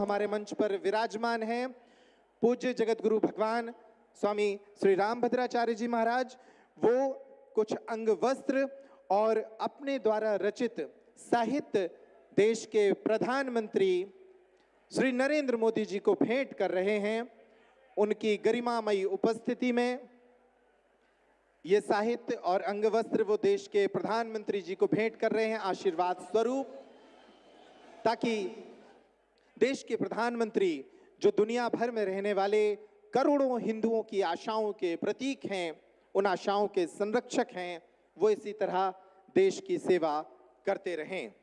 हमारे मंच पर विराजमान हैं पूज्य जगत गुरु भगवान स्वामी श्री रामभद्राचार्य जी महाराज। वो कुछ अंग वस्त्र और अपने द्वारा रचित साहित्य देश के प्रधानमंत्री श्री नरेंद्र मोदी जी को भेंट कर रहे हैं। उनकी गरिमामयी उपस्थिति में ये साहित्य और अंग वस्त्र वो देश के प्रधानमंत्री जी को भेंट कर रहे हैं आशीर्वाद स्वरूप, ताकि देश के प्रधानमंत्री जो दुनिया भर में रहने वाले करोड़ों हिंदुओं की आशाओं के प्रतीक हैं, उन आशाओं के संरक्षक हैं, वो इसी तरह देश की सेवा करते रहें।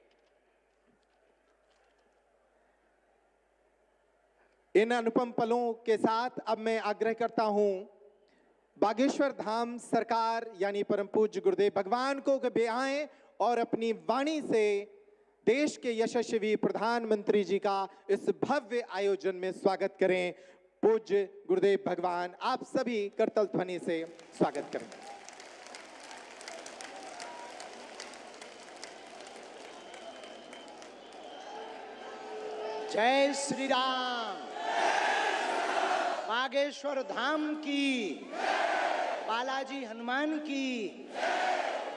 इन अनुपम पलों के साथ अब मैं आग्रह करता हूं बागेश्वर धाम सरकार यानी परम पूज्य गुरुदेव भगवान को वे आएं और अपनी वाणी से देश के यशस्वी प्रधानमंत्री जी का इस भव्य आयोजन में स्वागत करें। पूज्य गुरुदेव भगवान आप सभी करतल ध्वनि से स्वागत करें। जय श्री राम। बागेश्वर धाम की, बालाजी हनुमान की,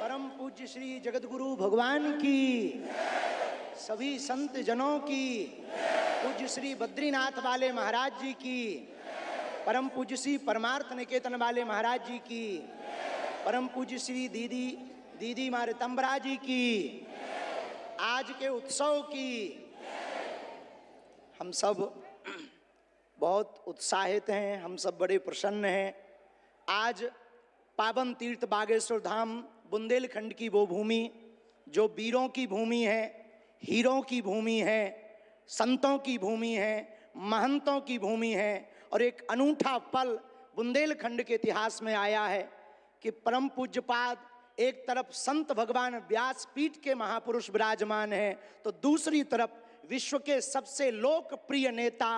परम पूज्य श्री जगतगुरु भगवान की, सभी संत जनों की, पूज्य श्री बद्रीनाथ वाले महाराज जी की, परम पूज्य श्री परमार्थ निकेतन वाले महाराज जी की, परम पूज्य श्री दीदी मारे तंबरा जी की, आज के उत्सव की। हम सब बहुत उत्साहित हैं, हम सब बड़े प्रसन्न हैं। आज पावन तीर्थ बागेश्वर धाम बुंदेलखंड की वो भूमि जो वीरों की भूमि है, हीरों की भूमि है, संतों की भूमि है, महंतों की भूमि है, और एक अनूठा पल बुंदेलखंड के इतिहास में आया है कि परम पूज्यपाद एक तरफ संत भगवान व्यासपीठ के महापुरुष विराजमान हैं, तो दूसरी तरफ विश्व के सबसे लोकप्रिय नेता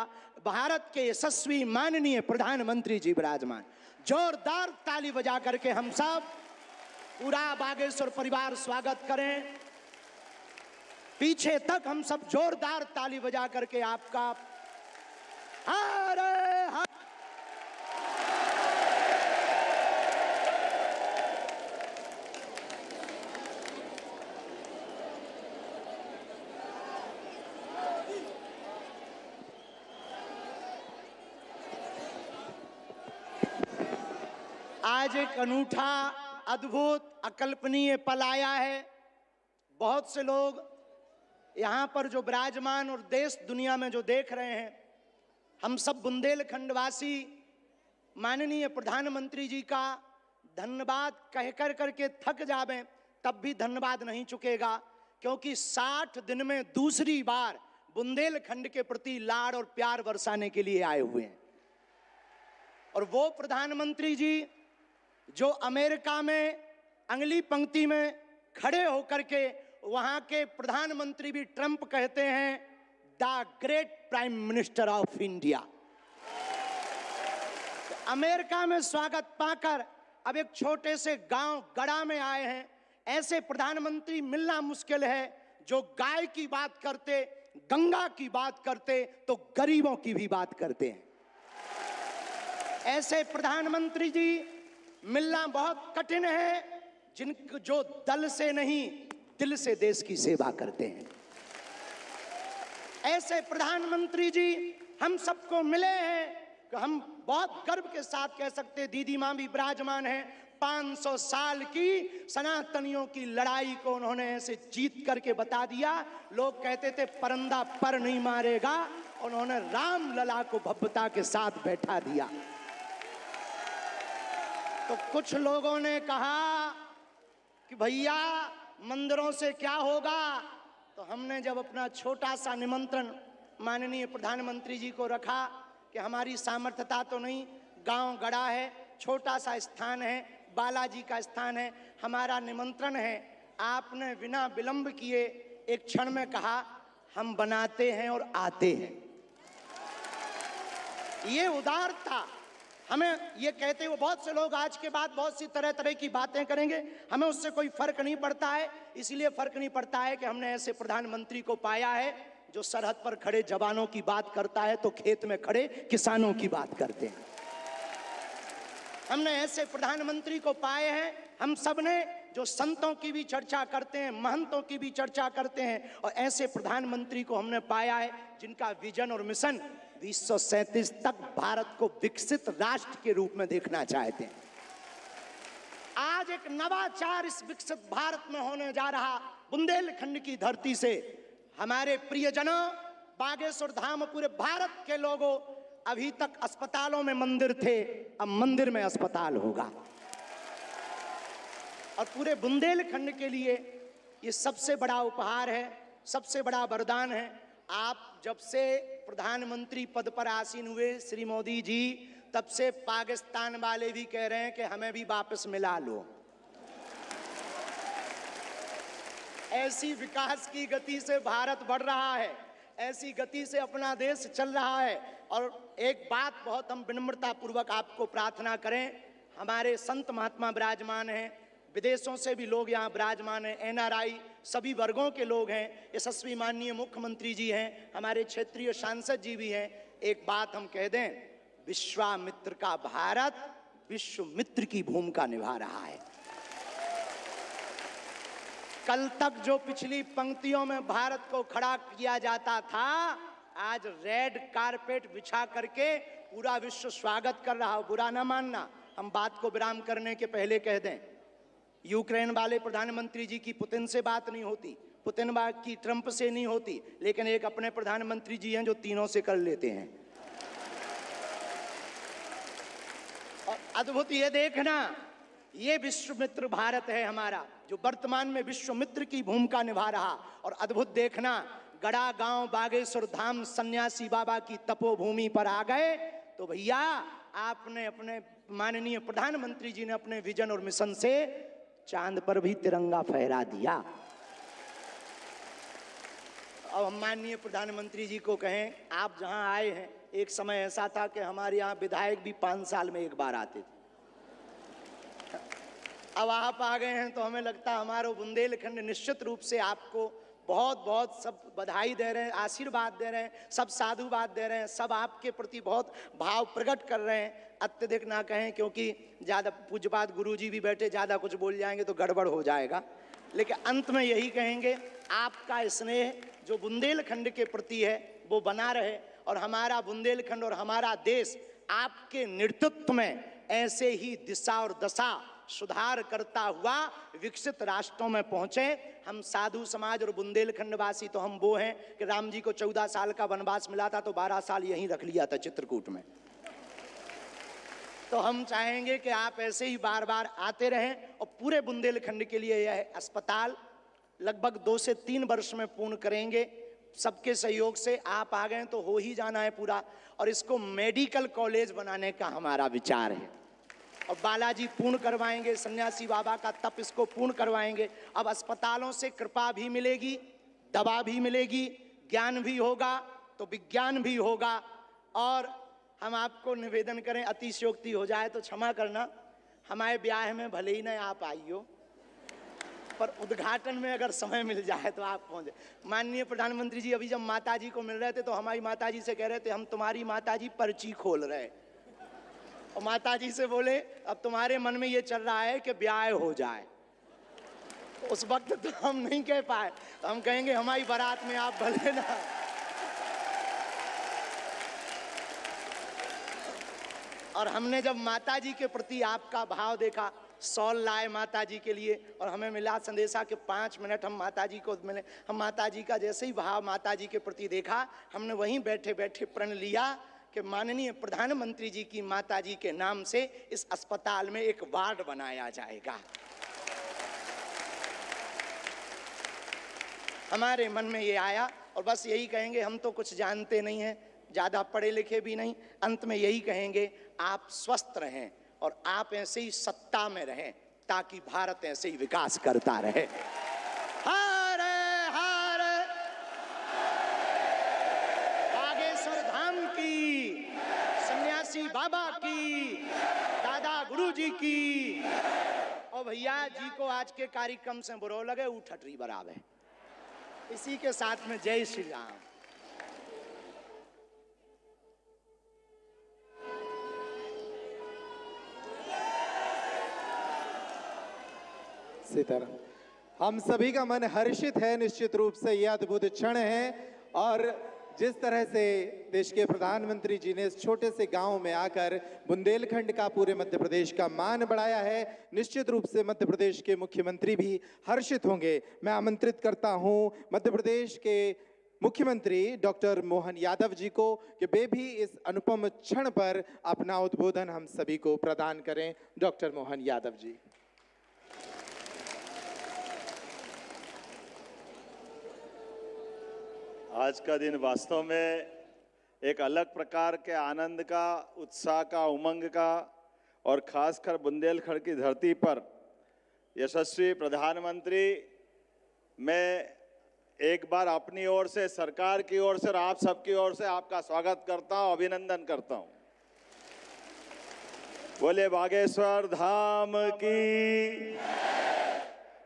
भारत के यशस्वी माननीय प्रधानमंत्री जी विराजमान। जोरदार ताली बजा करके हम सब पूरा बागेश्वर परिवार स्वागत करें। पीछे तक हम सब जोरदार ताली बजा करके आपका हरे हरे। आज एक अनूठा, अद्भुत, अकल्पनीय पल आया है। बहुत से लोग यहाँ पर जो विराजमान और देश दुनिया में जो देख रहे हैं, हम सब बुंदेलखंड वासी माननीय प्रधानमंत्री जी का धन्यवाद कह कर करके थक जावें तब भी धन्यवाद नहीं चुकेगा, क्योंकि 60 दिन में दूसरी बार बुंदेलखंड के प्रति लाड़ और प्यार बरसाने के लिए आए हुए हैं। और वो प्रधानमंत्री जी जो अमेरिका में अगली पंक्ति में खड़े होकर के वहां के प्रधानमंत्री भी ट्रंप कहते हैं the great prime minister of India. तो अमेरिका में स्वागत पाकर अब एक छोटे से गांव गड़ा में आए हैं। ऐसे प्रधानमंत्री मिलना मुश्किल है जो गाय की बात करते, गंगा की बात करते, तो गरीबों की भी बात करते हैं। ऐसे प्रधानमंत्री जी मिलना बहुत कठिन है, जो दल से नहीं दिल से देश की सेवा करते हैं। ऐसे प्रधानमंत्री जी हम सबको मिले हैं कि हम बहुत गर्व के साथ कह सकते हैं, दीदी मां भी विराजमान है, 500 साल की सनातनियों की लड़ाई को उन्होंने ऐसे जीत करके बता दिया। लोग कहते थे परंदा पर नहीं मारेगा, उन्होंने राम लला को भव्यता के साथ बैठा दिया। तो कुछ लोगों ने कहा कि भैया मंदिरों से क्या होगा, तो हमने जब अपना छोटा सा निमंत्रण माननीय प्रधानमंत्री जी को रखा कि हमारी सामर्थ्यता तो नहीं, गांव गड़ा है, छोटा सा स्थान है, बालाजी का स्थान है, हमारा निमंत्रण है, आपने बिना विलंब किए एक क्षण में कहा हम बनाते हैं और आते हैं। ये उदारता। हमें ये कहते हुए बहुत से लोग आज के बाद बहुत सी तरह तरह की बातें करेंगे, हमें उससे कोई फर्क नहीं पड़ता है। इसलिए फर्क नहीं पड़ता है कि हमने ऐसे प्रधानमंत्री को पाया है जो सरहद पर खड़े जवानों की बात करता है तो खेत में खड़े किसानों की बात करते हैं। हमने ऐसे प्रधानमंत्री को पाए हैं, हम सब ने, जो संतों की भी चर्चा करते हैं, महंतों की भी चर्चा करते हैं, और ऐसे प्रधानमंत्री को हमने पाया है जिनका विजन और मिशन 2037 तक भारत को विकसित राष्ट्र के रूप में देखना चाहते हैं। आज एक नवाचार इस विकसित भारत में होने जा रहा। बुंदेलखंड की धरती से हमारे प्रियजनों, बागेश्वर धाम, पूरे भारत के लोगों, अभी तक अस्पतालों में मंदिर थे, अब मंदिर में अस्पताल होगा। और पूरे बुंदेलखंड के लिए ये सबसे बड़ा उपहार है, सबसे बड़ा वरदान है। आप जब से प्रधानमंत्री पद पर आसीन हुए श्री मोदी जी, तब से पाकिस्तान वाले भी कह रहे हैं कि हमें भी वापस मिला लो। ऐसी विकास की गति से भारत बढ़ रहा है, ऐसी गति से अपना देश चल रहा है। और एक बात बहुत हम विनम्रता पूर्वक आपको प्रार्थना करें, हमारे संत महात्मा विराजमान हैं, विदेशों से भी लोग यहाँ विराजमान हैं, एनआरआई सभी वर्गों के लोग हैं, यशस्वी माननीय मुख्यमंत्री जी हैं, हमारे क्षेत्रीय सांसद जी भी हैं। एक बात हम कह दें, विश्वामित्र का भारत विश्वमित्र की भूमिका निभा रहा है। कल तक जो पिछली पंक्तियों में भारत को खड़ा किया जाता था, आज रेड कारपेट बिछा करके पूरा विश्व स्वागत कर रहा हो। बुरा ना मानना, हम बात को विराम करने के पहले कह दें, यूक्रेन वाले प्रधानमंत्री जी की पुतिन से बात नहीं होती, पुतिन की ट्रंप से नहीं होती, लेकिन एक अपने प्रधानमंत्री जी हैं जो तीनों से कर लेते हैं। और अद्भुत ये देखना, ये विश्वमित्र भारत है हमारा, जो वर्तमान में विश्वमित्र की भूमिका निभा रहा। और अद्भुत देखना, गड़ा गांव बागेश्वर धाम सन्यासी बाबा की तपोभूमि पर आ गए तो भैया आपने, अपने माननीय प्रधानमंत्री जी ने अपने विजन और मिशन से चांद पर भी तिरंगा फहरा दिया। अब हम माननीय प्रधानमंत्री जी को कहें, आप जहां आए हैं, एक समय ऐसा था कि हमारे यहाँ विधायक भी 5 साल में एक बार आते थे। अब आप आ गए हैं तो हमें लगता है हमारा बुंदेलखंड निश्चित रूप से आपको बहुत बहुत सब बधाई दे रहे हैं, आशीर्वाद दे रहे हैं, सब साधुवाद दे रहे हैं, सब आपके प्रति बहुत भाव प्रकट कर रहे हैं। अत्यधिक ना कहें, क्योंकि ज़्यादा पूज्यपाद गुरुजी भी बैठे, ज़्यादा कुछ बोल जाएंगे तो गड़बड़ हो जाएगा। लेकिन अंत में यही कहेंगे, आपका स्नेह जो बुंदेलखंड के प्रति है वो बना रहे, और हमारा बुंदेलखंड और हमारा देश आपके नेतृत्व में ऐसे ही दिशा और दशा सुधार करता हुआ विकसित राष्ट्रों में पहुंचे। हम साधु समाज और बुंदेलखंड वासी तो हम वो हैं कि राम जी को 14 साल का वनवास मिला था तो 12 साल यहीं रख लिया था चित्रकूट में। तो हम चाहेंगे कि आप ऐसे ही बार बार आते रहें। और पूरे बुंदेलखंड के लिए यह अस्पताल लगभग 2 से 3 वर्ष में पूर्ण करेंगे। सबके सहयोग से आप आ गए तो हो ही जाना है पूरा। और इसको मेडिकल कॉलेज बनाने का हमारा विचार है, और बालाजी पूर्ण करवाएंगे, सन्यासी बाबा का तप इसको पूर्ण करवाएंगे। अब अस्पतालों से कृपा भी मिलेगी, दवा भी मिलेगी, ज्ञान भी होगा तो विज्ञान भी होगा। और हम आपको निवेदन करें, अतिशयोक्ति हो जाए तो क्षमा करना, हमारे ब्याह में भले ही न आप आइयो, पर उद्घाटन में अगर समय मिल जाए तो आप पहुंचे। माननीय प्रधानमंत्री जी अभी जब माता जी को मिल रहे थे तो हमारी माता जी से कह रहे थे, हम तुम्हारी माता जी पर्ची खोल रहे, और माता जी से बोले अब तुम्हारे मन में ये चल रहा है कि ब्याह हो जाए। तो उस वक्त तो हम नहीं कह पाए, तो हम कहेंगे हमारी बारात में आप भले ना। और हमने जब माता जी के प्रति आपका भाव देखा, सॉल लाए माता जी के लिए, और हमें मिला संदेशा कि 5 मिनट हम माता जी को मिले। हम माता जी का जैसे ही भाव माता जी के प्रति देखा, हमने वहीं बैठे बैठे प्रण लिया कि माननीय प्रधानमंत्री जी की माता जी के नाम से इस अस्पताल में एक वार्ड बनाया जाएगा। हमारे मन में ये आया, और बस यही कहेंगे, हम तो कुछ जानते नहीं हैं, ज़्यादा पढ़े लिखे भी नहीं, अंत में यही कहेंगे, आप स्वस्थ रहें और आप ऐसे ही सत्ता में रहें ताकि भारत ऐसे ही विकास करता रहे। हरे हरे बागेश्वर धाम की, सन्यासी बाबा की, दादा गुरुजी की। और भैया जी को आज के कार्यक्रम से बुरो लगे, उठटरी बराबर। इसी के साथ में जय श्री राम। सीताराम। हम सभी का मन हर्षित है, निश्चित रूप से यह अद्भुत क्षण है। और जिस तरह से देश के प्रधानमंत्री जी ने इस छोटे से गांव में आकर बुंदेलखंड का, पूरे मध्य प्रदेश का मान बढ़ाया है, निश्चित रूप से मध्य प्रदेश के मुख्यमंत्री भी हर्षित होंगे। मैं आमंत्रित करता हूं मध्य प्रदेश के मुख्यमंत्री डॉक्टर मोहन यादव जी को कि वे भी इस अनुपम क्षण पर अपना उद्बोधन हम सभी को प्रदान करें। डॉक्टर मोहन यादव जी। आज का दिन वास्तव में एक अलग प्रकार के आनंद का, उत्साह का, उमंग का और खासकर बुंदेलखंड की धरती पर यशस्वी प्रधानमंत्री, मैं एक बार अपनी ओर से, सरकार की ओर से और आप सबकी ओर से आपका स्वागत करता हूं, अभिनंदन करता हूं। बोले बागेश्वर धाम की,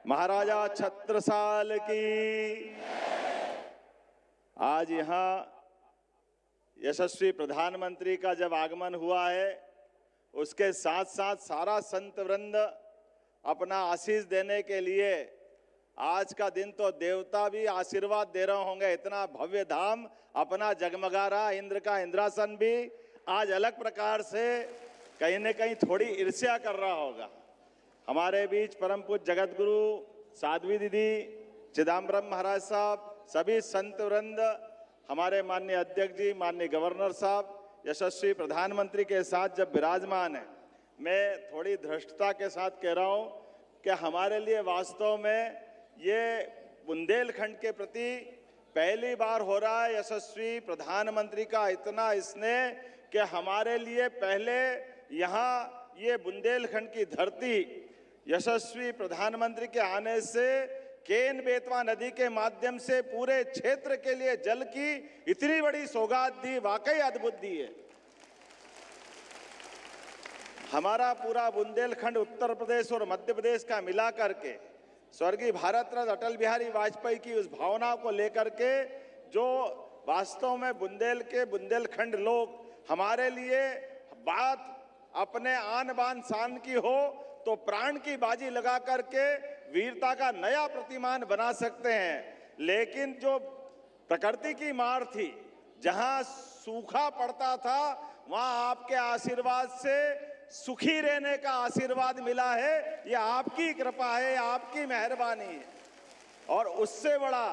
महाराजा छत्रसाल की। आज यहाँ यशस्वी प्रधानमंत्री का जब आगमन हुआ है, उसके साथ साथ सारा संत वृंद अपना आशीष देने के लिए, आज का दिन तो देवता भी आशीर्वाद दे रहे होंगे, इतना भव्य धाम अपना जगमगा रहा। इंद्र का इंद्रासन भी आज अलग प्रकार से कहीं न कहीं थोड़ी ईर्ष्या कर रहा होगा। हमारे बीच परम पूज्य जगत गुरु साध्वी दीदी, चिदम्बरम महाराज साहब, सभी संत वृंद, हमारे माननीय अध्यक्ष जी, माननीय गवर्नर साहब, यशस्वी प्रधानमंत्री के साथ जब विराजमान है, मैं थोड़ी धृष्टता के साथ कह रहा हूं कि हमारे लिए वास्तव में ये बुंदेलखंड के प्रति पहली बार हो रहा है यशस्वी प्रधानमंत्री का इतना स्नेह कि हमारे लिए पहले यहाँ ये बुंदेलखंड की धरती यशस्वी प्रधानमंत्री के आने से केन बेतवा नदी के माध्यम से पूरे क्षेत्र के लिए जल की इतनी बड़ी सौगात दी, वाकई अद्भुत दी है। हमारा पूरा बुंदेलखंड उत्तर प्रदेश और मध्य प्रदेश का मिला करके स्वर्गीय भारत रत्न अटल बिहारी वाजपेयी की उस भावना को लेकर के, जो वास्तव में बुंदेलखंड लोग हमारे लिए बात अपने आन बान शान की हो तो प्राण की बाजी लगा करके वीरता का नया प्रतिमान बना सकते हैं। लेकिन जो प्रकृति की मार थी, जहां सूखा पड़ता था, वहां आपके आशीर्वाद से सुखी रहने का आशीर्वाद मिला है। यह आपकी कृपा है, आपकी मेहरबानी है। और उससे बड़ा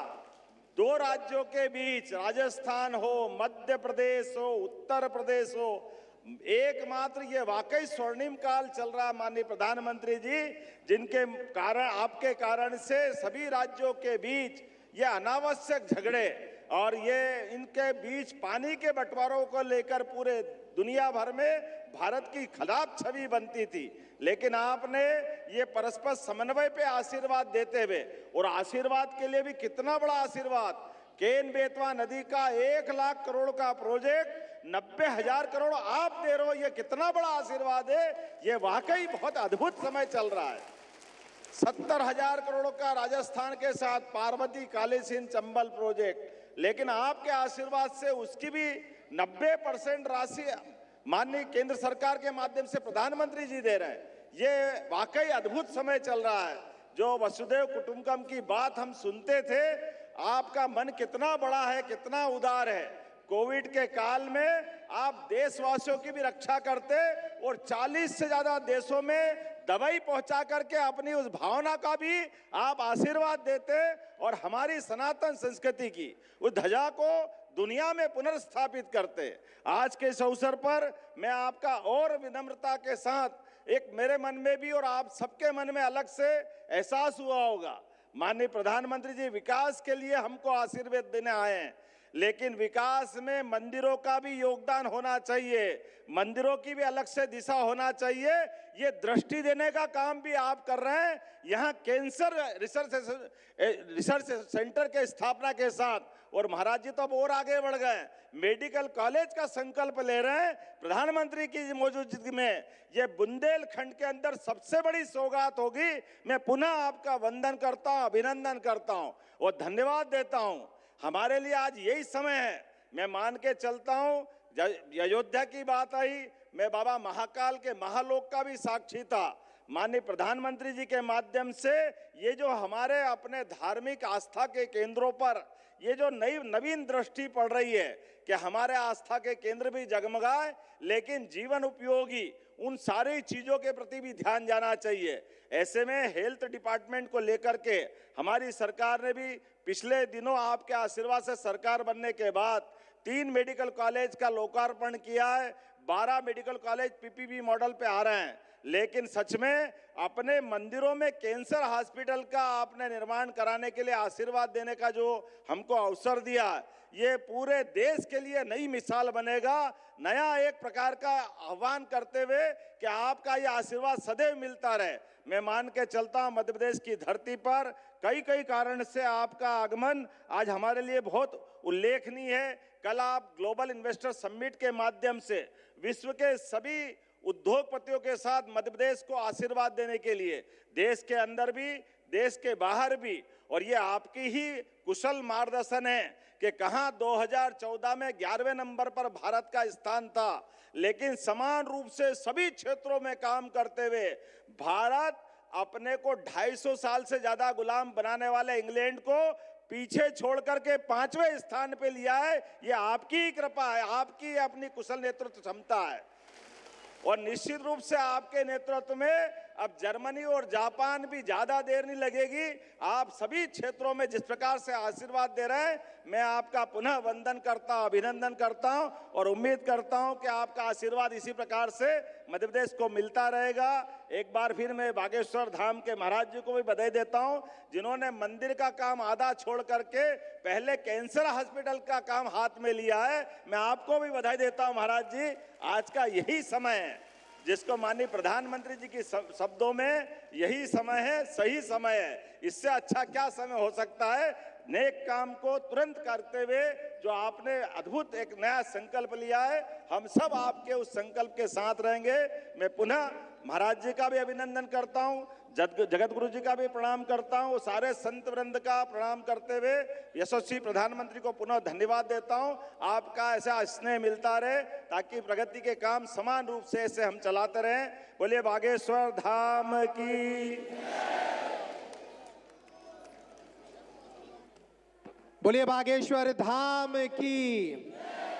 दो राज्यों के बीच, राजस्थान हो, मध्य प्रदेश हो, उत्तर प्रदेश हो, एकमात्र ये वाकई स्वर्णिम काल चल रहा माननीय प्रधानमंत्री जी, जिनके कारण, आपके कारण से सभी राज्यों के बीच ये अनावश्यक झगड़े और ये इनके बीच पानी के बंटवारों को लेकर पूरे दुनिया भर में भारत की खराब छवि बनती थी। लेकिन आपने ये परस्पर समन्वय पे आशीर्वाद देते हुए, और आशीर्वाद के लिए भी कितना बड़ा आशीर्वाद, केन बेतवा नदी का 1 लाख करोड़ का प्रोजेक्ट 90,000 करोड़ आप दे रहे हो, ये कितना बड़ा आशीर्वाद है। ये वाकई बहुत अद्भुत समय चल रहा है। 70,000 करोड़ का राजस्थान के साथ पार्वती कालीसिंध चंबल प्रोजेक्ट, लेकिन आपके आशीर्वाद से उसकी भी 90% राशि माननीय केंद्र सरकार के माध्यम से प्रधानमंत्री जी दे रहे हैं। ये वाकई अद्भुत समय चल रहा है। जो वसुधैव कुटुंबकम की बात हम सुनते थे, आपका मन कितना बड़ा है, कितना उदार है। कोविड के काल में आप देशवासियों की भी रक्षा करते और 40 से ज्यादा देशों में दवाई पहुंचा करके अपनी उस भावना का भी आप आशीर्वाद देते और हमारी सनातन संस्कृति की उस ध्वजा को दुनिया में पुनर्स्थापित करते। आज के इस अवसर पर मैं आपका और विनम्रता के साथ, एक मेरे मन में भी और आप सबके मन में अलग से एहसास हुआ होगा, माननीय प्रधानमंत्री जी विकास के लिए हमको आशीर्वाद देने आए हैं, लेकिन विकास में मंदिरों का भी योगदान होना चाहिए, मंदिरों की भी अलग से दिशा होना चाहिए। ये दृष्टि देने का काम भी आप कर रहे हैं। यहाँ कैंसर रिसर्च सेंटर के स्थापना के साथ, और महाराज जी तो अब और आगे बढ़ गए, मेडिकल कॉलेज का संकल्प ले रहे हैं। प्रधानमंत्री की मौजूदगी में ये बुंदेलखंड के अंदर सबसे बड़ी सौगात होगी। मैं पुनः आपका वंदन करता हूँ, अभिनंदन करता हूँ और धन्यवाद देता हूँ। हमारे लिए आज यही समय है। मैं मान के चलता हूँ, अयोध्या की बात आई, मैं बाबा महाकाल के महालोक का भी साक्षी था। माननीय प्रधानमंत्री जी के माध्यम से ये जो हमारे अपने धार्मिक आस्था के केंद्रों पर ये जो नई नवीन दृष्टि पड़ रही है कि हमारे आस्था के केंद्र भी जगमगाए, लेकिन जीवन उपयोगी उन सारी चीजों के प्रति भी ध्यान जाना चाहिए। ऐसे में हेल्थ डिपार्टमेंट को लेकर के हमारी सरकार ने भी पिछले दिनों आपके आशीर्वाद से सरकार बनने के बाद 3 मेडिकल कॉलेज का लोकार्पण किया है। 12 मेडिकल कॉलेज पीपीपी मॉडल पे आ रहे हैं, लेकिन सच में अपने मंदिरों में कैंसर हॉस्पिटल का आपने निर्माण कराने के लिए आशीर्वाद देने का जो हमको अवसर दिया, ये पूरे देश के लिए नई मिसाल बनेगा। नया एक प्रकार का आह्वान करते हुए कि आपका ये आशीर्वाद सदैव मिलता रहे। मैं मान के चलता हूं मध्य प्रदेश की धरती पर कई कारण से आपका आगमन आज हमारे लिए बहुत उल्लेखनीय है। कल आप ग्लोबल इन्वेस्टर समिट के माध्यम से विश्व के सभी उद्योगपतियों के साथ मध्य प्रदेश को आशीर्वाद देने के लिए देश के अंदर भी देश के बाहर भी, और ये आपकी ही कुशल मार्गदर्शन है कि कहां 2014 में 11वें नंबर पर भारत का स्थान था, लेकिन समान रूप से सभी क्षेत्रों में काम करते हुए भारत अपने को 250 साल से ज्यादा गुलाम बनाने वाले इंग्लैंड को पीछे छोड़ करके 5वें स्थान पे लिया है। ये आपकी ही कृपा है, आपकी अपनी कुशल नेतृत्व क्षमता है। और निश्चित रूप से आपके नेतृत्व में अब जर्मनी और जापान भी ज्यादा देर नहीं लगेगी। आप सभी क्षेत्रों में जिस प्रकार से आशीर्वाद दे रहे हैं, मैं आपका पुनः वंदन करता हूं, अभिनंदन करता हूं और उम्मीद करता हूं कि आपका आशीर्वाद इसी प्रकार से मध्य प्रदेश को मिलता रहेगा। एक बार फिर मैं बागेश्वर धाम के महाराज जी को भी बधाई देता हूं, जिन्होंने मंदिर का काम आधा छोड़ करके पहले कैंसर हॉस्पिटल का काम हाथ में लिया है। मैं आपको भी बधाई देता हूं महाराज जी। आज का यही समय है जिसको माननीय प्रधानमंत्री जी के शब्दों में यही समय है, सही समय है। इससे अच्छा क्या समय हो सकता है। नेक काम को तुरंत करते हुए जो आपने अद्भुत एक नया संकल्प लिया है, हम सब आपके उस संकल्प के साथ रहेंगे। मैं पुनः महाराज जी का भी अभिनंदन करता हूं, जगत गुरु जी का भी प्रणाम करता हूं, सारे संत वृंद का प्रणाम करते हुए यशस्वी प्रधानमंत्री को पुनः धन्यवाद देता हूं। आपका ऐसा स्नेह मिलता रहे ताकि प्रगति के काम समान रूप से ऐसे हम चलाते रहें। बोलिए बागेश्वर धाम की, बोलिए बागेश्वर धाम की।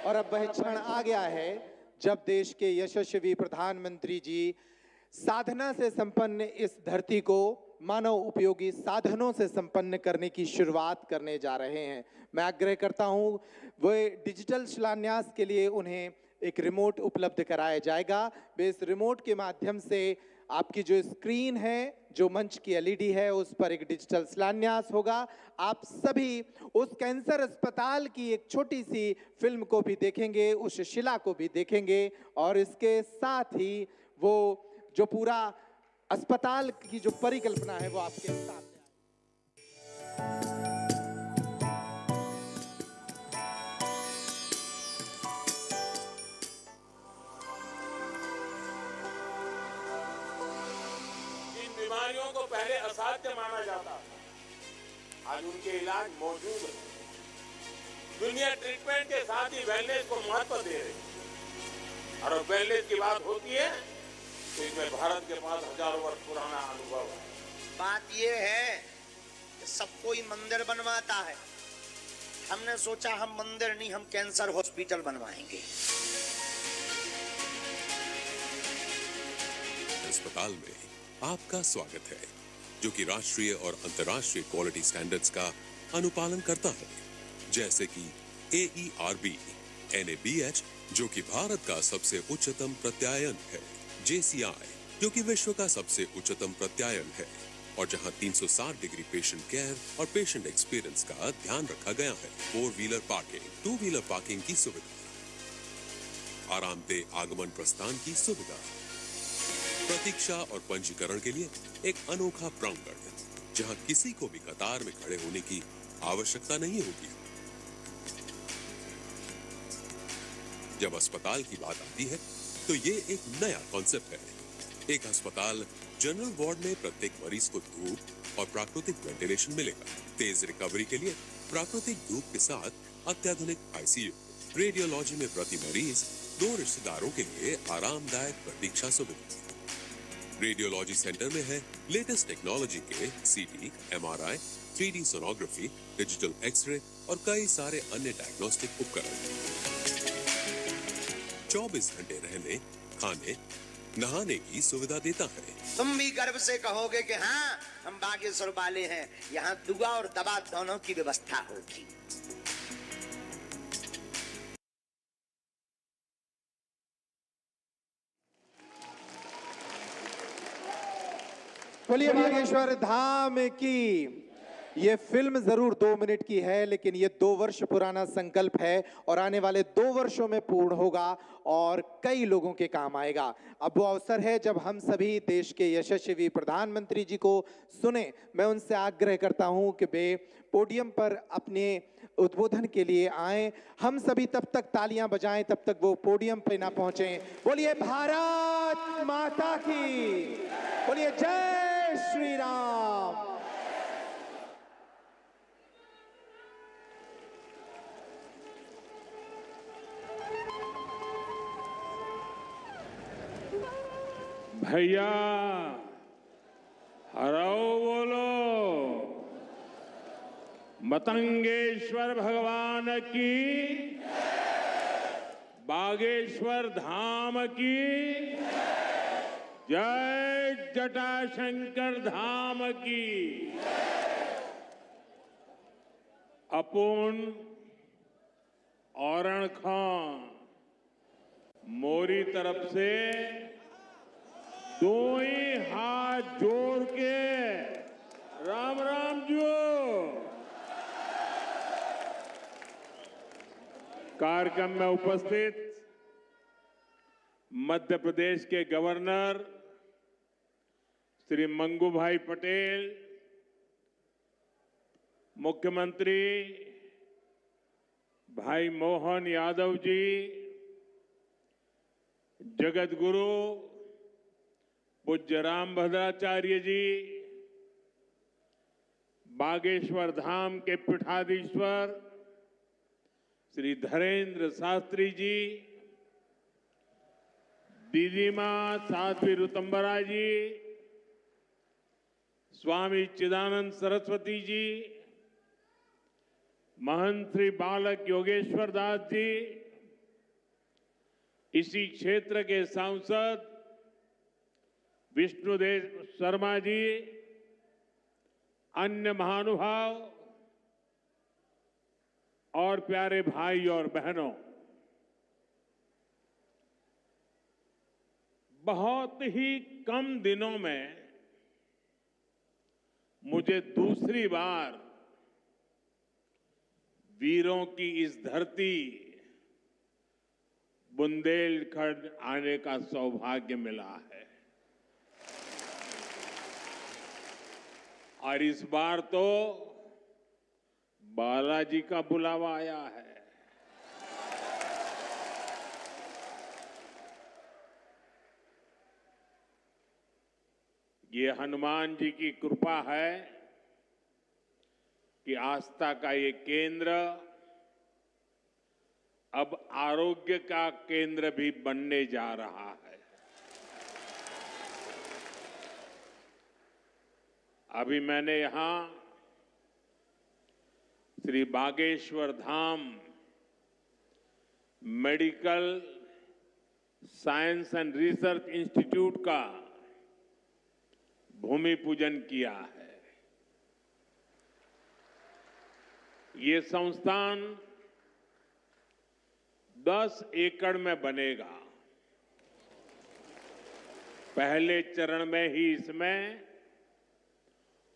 और अब वह क्षण आ गया है जब देश के यशस्वी प्रधानमंत्री जी साधना से संपन्न इस धरती को मानव उपयोगी साधनों से संपन्न करने की शुरुआत करने जा रहे हैं। मैं आग्रह करता हूं वे डिजिटल शिलान्यास के लिए उन्हें एक रिमोट उपलब्ध कराया जाएगा। वे इस रिमोट के माध्यम से आपकी जो स्क्रीन है, जो मंच की एलईडी है, उस पर एक डिजिटल शिलान्यास होगा। आप सभी उस कैंसर अस्पताल की एक छोटी सी फिल्म को भी देखेंगे, उस शिला को भी देखेंगे और इसके साथ ही वो जो पूरा अस्पताल की जो परिकल्पना है वो आपके सामने। जिन बीमारियों को पहले असाध्य माना जाता, आज उनके इलाज मौजूद है। दुनिया ट्रीटमेंट के साथ ही वेलनेस को महत्व दे रही है, और वेलनेस की बात होती है तो इसमें भारत के पास हजारों वर्ष पुराना अनुभव है। बात यह है कि सब कोई मंदिर बनवाता है, हमने सोचा हम मंदिर नहीं, हम कैंसर हॉस्पिटल बनवाएंगे। अस्पताल में आपका स्वागत है, जो कि राष्ट्रीय और अंतर्राष्ट्रीय क्वालिटी स्टैंडर्ड्स का अनुपालन करता है, जैसे कि AERB, NABH, जो कि भारत का सबसे उच्चतम प्रत्यायन है, JCI, जो कि विश्व का सबसे उच्चतम प्रत्यायन है, और जहां 360 डिग्री पेशेंट केयर और पेशेंट एक्सपीरियंस का ध्यान रखा गया है। 4 व्हीलर पार्किंग, 2 व्हीलर पार्किंग की सुविधा, आरामदेह आगमन प्रस्थान की सुविधा, प्रतीक्षा और पंजीकरण के लिए एक अनोखा प्रांगण, जहां किसी को भी कतार में खड़े होने की आवश्यकता नहीं होगी। जब अस्पताल की बात आती है तो ये एक नया कॉन्सेप्ट है। एक अस्पताल जनरल वार्ड में प्रत्येक मरीज को धूप और प्राकृतिक वेंटिलेशन मिलेगा। तेज रिकवरी के लिए प्राकृतिक धूप के साथ अत्याधुनिक ICU, रेडियोलॉजी में प्रति मरीज 2 रिश्तेदारों के लिए आरामदायक प्रतीक्षा सुविधा, रेडियोलॉजी सेंटर में है लेटेस्ट टेक्नोलॉजी के सीटी, MRI, 3D sonography, digital x ray और कई सारे अन्य डायग्नोस्टिक उपकरण। 24 घंटे रहने, खाने, नहाने की सुविधा देता है। तुम भी गर्व से कहोगे कि हाँ, हम बागेश्वर वाले हैं। यहाँ दुआ और दवा दोनों की व्यवस्था होगी। बोलिए बागेश्वर धाम की। ये फिल्म जरूर 2 मिनट की है, लेकिन ये 2 वर्ष पुराना संकल्प है और आने वाले 2 वर्षों में पूर्ण होगा और कई लोगों के काम आएगा। अब वो अवसर है जब हम सभी देश के यशस्वी प्रधानमंत्री जी को सुने। मैं उनसे आग्रह करता हूं कि वे पोडियम पर अपने उद्बोधन के लिए आए। हम सभी तब तक तालियां बजाएं, तब तक वो पोडियम पे ना पहुंचे। बोलिए भारत माता की, बोलिए जय श्री राम। भैया हराओ बोलो, मतंगेश्वर भगवान की, बागेश्वर धाम की जय, जटाशंकर धाम की। अपुन औरण खां मोरी तरफ से दो ही हाथ जोड़ के राम राम जो। कार्यक्रम में उपस्थित मध्य प्रदेश के गवर्नर श्री मंगू भाई पटेल, मुख्यमंत्री भाई मोहन यादव जी, जगत गुरु पूज्य रामभद्राचार्य जी, बागेश्वर धाम के पीठाधीश्वर श्री धरेंद्र शास्त्री जी, दीदी मां साध्वी ऋतंबरा जी, स्वामी चिदानंद सरस्वती जी, महंत श्री बालक योगेश्वर दास जी, इसी क्षेत्र के सांसद विष्णुदेव शर्मा जी, अन्य महानुभाव और प्यारे भाई और बहनों, बहुत ही कम दिनों में मुझे दूसरी बार वीरों की इस धरती बुंदेलखंड आने का सौभाग्य मिला है। और इस बार तो बालाजी का बुलावा आया है। ये हनुमान जी की कृपा है कि आस्था का ये केंद्र अब आरोग्य का केंद्र भी बनने जा रहा है। अभी मैंने यहां Shri Bageshwar Dham medical science and research institute का भूमि पूजन किया है। ये संस्थान 10 एकड़ में बनेगा। पहले चरण में ही इसमें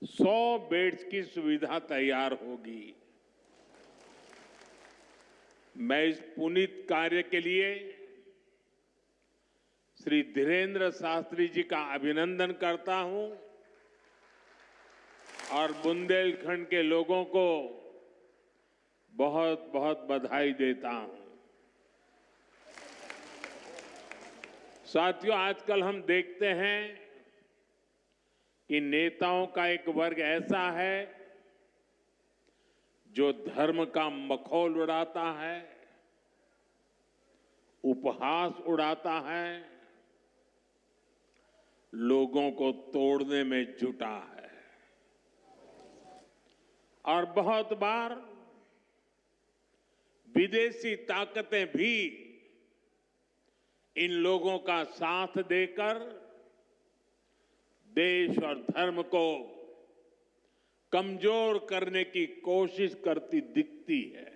100 बेड्स की सुविधा तैयार होगी। मैं इस पुनीत कार्य के लिए श्री धीरेन्द्र शास्त्री जी का अभिनंदन करता हूं और बुंदेलखंड के लोगों को बहुत बहुत बधाई देता हूं। साथियों, आजकल हम देखते हैं कि नेताओं का एक वर्ग ऐसा है जो धर्म का मखौल उड़ाता है, उपहास उड़ाता है लोगों को तोड़ने में जुटा है और बहुत बार विदेशी ताकतें भी इन लोगों का साथ देकर देश और धर्म को कमजोर करने की कोशिश करती दिखती है।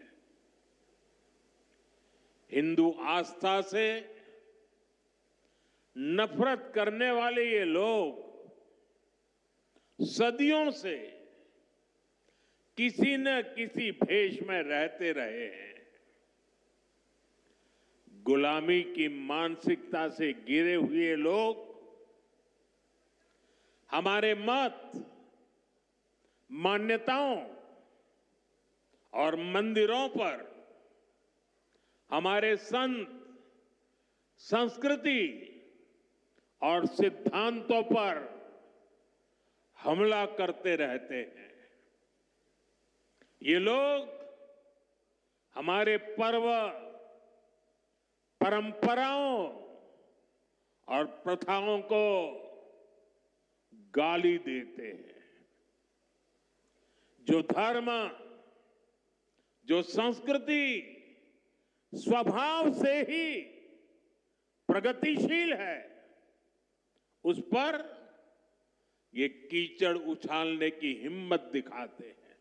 हिंदू आस्था से नफरत करने वाले ये लोग सदियों से किसी न किसी भेष में रहते रहे हैं। गुलामी की मानसिकता से घिरे हुए लोग हमारे मत, मान्यताओं और मंदिरों पर, हमारे संत, संस्कृति और सिद्धांतों पर हमला करते रहते हैं। ये लोग हमारे पर्व, परंपराओं और प्रथाओं को गाली देते हैं। जो धर्म, जो संस्कृति स्वभाव से ही प्रगतिशील है, उस पर ये कीचड़ उछालने की हिम्मत दिखाते हैं।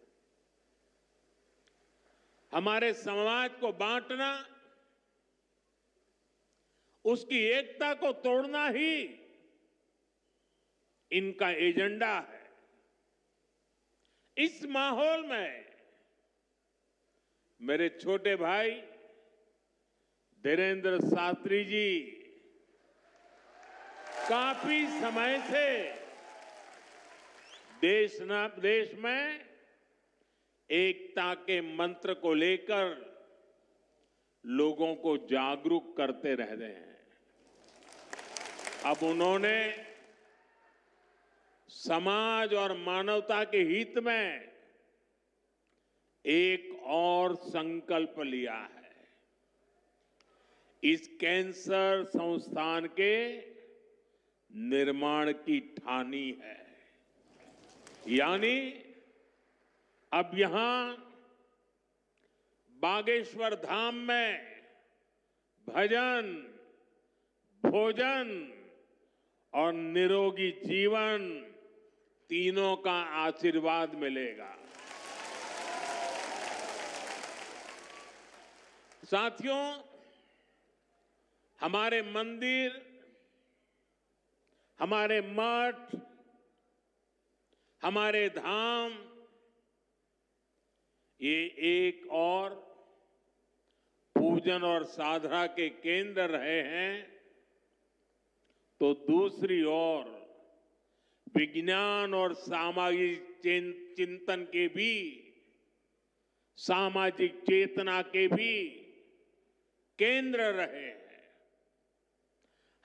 हमारे समाज को बांटना, उसकी एकता को तोड़ना ही इनका एजेंडा है। इस माहौल में मेरे छोटे भाई धीरेंद्र शास्त्री जी काफी समय से देश में एकता के मंत्र को लेकर लोगों को जागरूक करते रह रहे हैं। अब उन्होंने समाज और मानवता के हित में एक और संकल्प लिया है। इस कैंसर संस्थान के निर्माण की ठानी है। यानी अब यहां बागेश्वर धाम में भजन, भोजन और निरोगी जीवन तीनों का आशीर्वाद मिलेगा। साथियों, हमारे मंदिर, हमारे मठ, हमारे धाम ये एक और पूजन और साधना के केंद्र रहे हैं, तो दूसरी ओर विज्ञान और सामाजिक चिंतन के भी, सामाजिक चेतना के भी केंद्र रहे हैं।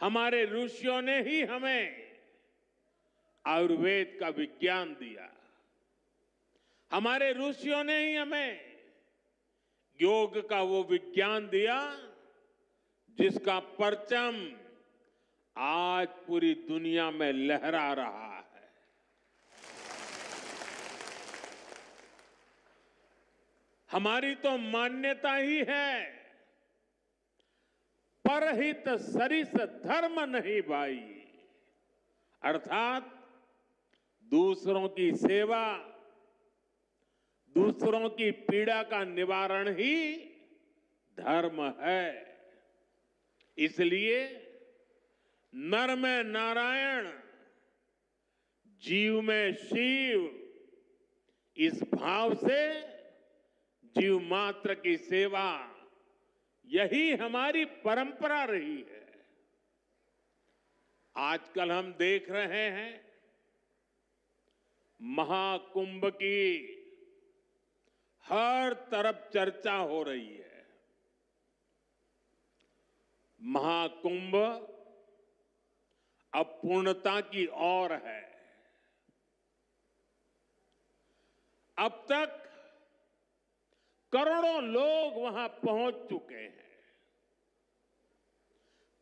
हमारे ऋषियों ने ही हमें आयुर्वेद का विज्ञान दिया। हमारे ऋषियों ने ही हमें योग का वो विज्ञान दिया जिसका परचम आज पूरी दुनिया में लहरा रहा है। हमारी तो मान्यता ही है, परहित सरिस धर्म नहीं भाई, अर्थात दूसरों की सेवा, दूसरों की पीड़ा का निवारण ही धर्म है। इसलिए नर में नारायण, जीव में शिव, इस भाव से जीव मात्र की सेवा, यही हमारी परंपरा रही है। आजकल हम देख रहे हैं महाकुंभ की हर तरफ चर्चा हो रही है। महाकुंभ अब पूर्णता की ओर है। अब तक करोड़ों लोग वहां पहुंच चुके हैं।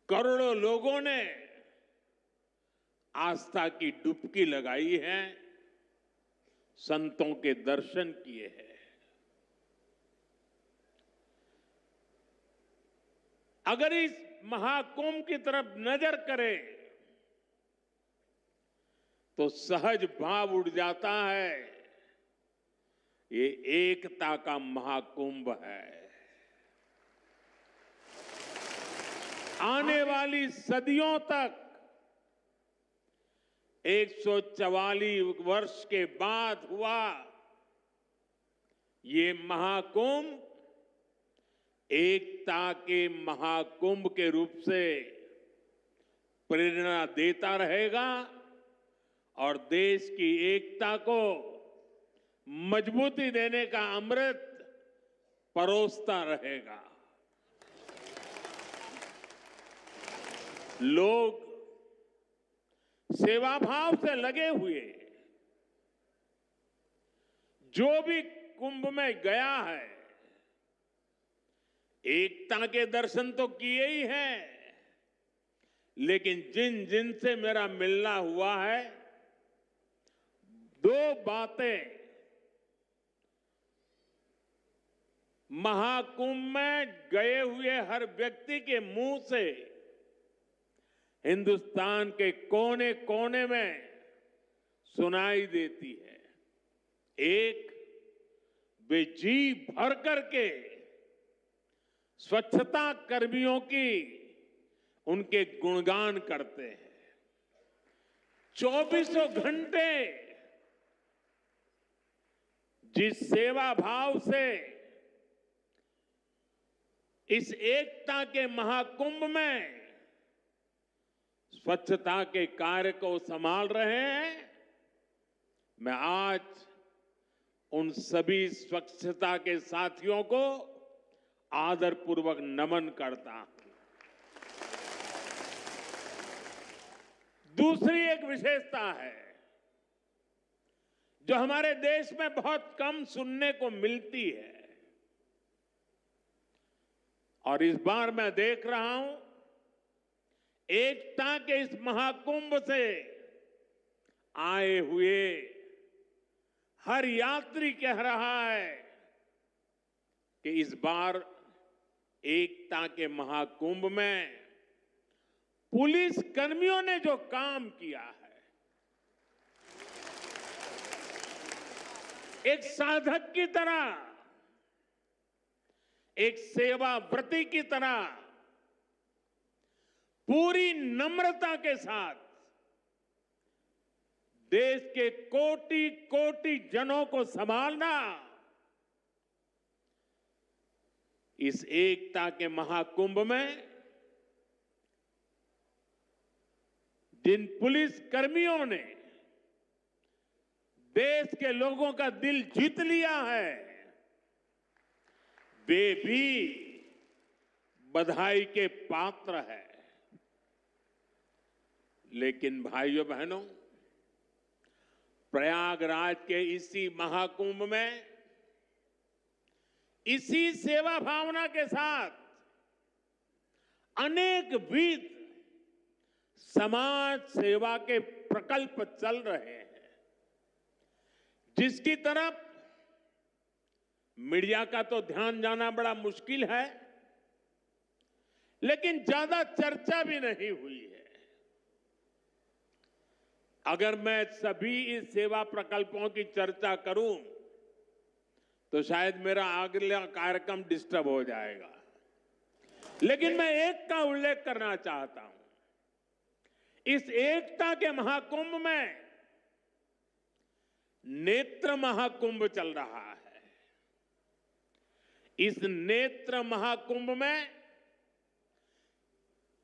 करोड़ों लोगों ने आस्था की डुबकी लगाई है, संतों के दर्शन किए हैं। अगर इस महाकुंभ की तरफ नजर करें तो सहज भाव उड़ जाता है, ये एकता का महाकुंभ है। आने वाली सदियों तक 144 वर्ष के बाद हुआ ये महाकुंभ एकता के महाकुंभ के रूप से प्रेरणा देता रहेगा और देश की एकता को मजबूती देने का अमृत परोसता रहेगा। लोग सेवा भाव से लगे हुए, जो भी कुंभ में गया है एकता के दर्शन तो किए ही हैं, लेकिन जिन जिन से मेरा मिलना हुआ है, दो बातें महाकुंभ में गए हुए हर व्यक्ति के मुंह से हिंदुस्तान के कोने कोने में सुनाई देती है। एक, वे जी भर करके स्वच्छता कर्मियों की उनके गुणगान करते हैं। 24 घंटे जिस सेवा भाव से इस एकता के महाकुंभ में स्वच्छता के कार्य को संभाल रहे हैं, मैं आज उन सभी स्वच्छता के साथियों को आदरपूर्वक नमन करता हूं। दूसरी एक विशेषता है जो हमारे देश में बहुत कम सुनने को मिलती है, और इस बार मैं देख रहा हूं एकता के इस महाकुंभ से आए हुए हर यात्री कह रहा है कि इस बार एकता के महाकुंभ में पुलिस कर्मियों ने जो काम किया है, एक साधक की तरह, एक सेवाव्रती की तरह पूरी नम्रता के साथ देश के कोटि कोटि जनों को संभालना इस एकता के महाकुंभ में जिन पुलिस कर्मियों ने देश के लोगों का दिल जीत लिया है, वे भी बधाई के पात्र है। लेकिन भाइयों बहनों, प्रयागराज के इसी महाकुंभ में इसी सेवा भावना के साथ अनेक विध समाज सेवा के प्रकल्प चल रहे हैं, जिसकी तरफ मीडिया का तो ध्यान जाना बड़ा मुश्किल है, लेकिन ज्यादा चर्चा भी नहीं हुई है। अगर मैं सभी इस सेवा प्रकल्पों की चर्चा करूं तो शायद मेरा अगला कार्यक्रम डिस्टर्ब हो जाएगा, लेकिन मैं एक का उल्लेख करना चाहता हूं। इस एकता के महाकुंभ में नेत्र महाकुंभ चल रहा है। इस नेत्र महाकुंभ में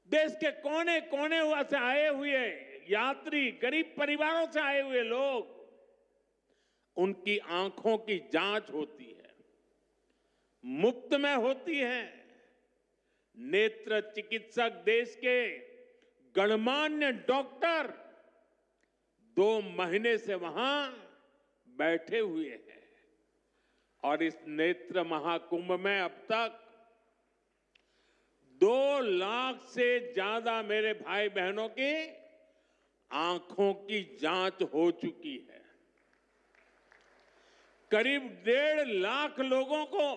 देश के कोने कोने से आए हुए यात्री, गरीब परिवारों से आए हुए लोग, उनकी आंखों की जांच होती है, मुफ्त में होती है। नेत्र चिकित्सक, देश के गणमान्य डॉक्टर 2 महीने से वहां बैठे हुए हैं, और इस नेत्र महाकुंभ में अब तक 2 लाख से ज्यादा मेरे भाई बहनों की आंखों की जांच हो चुकी है। करीब 1.5 लाख लोगों को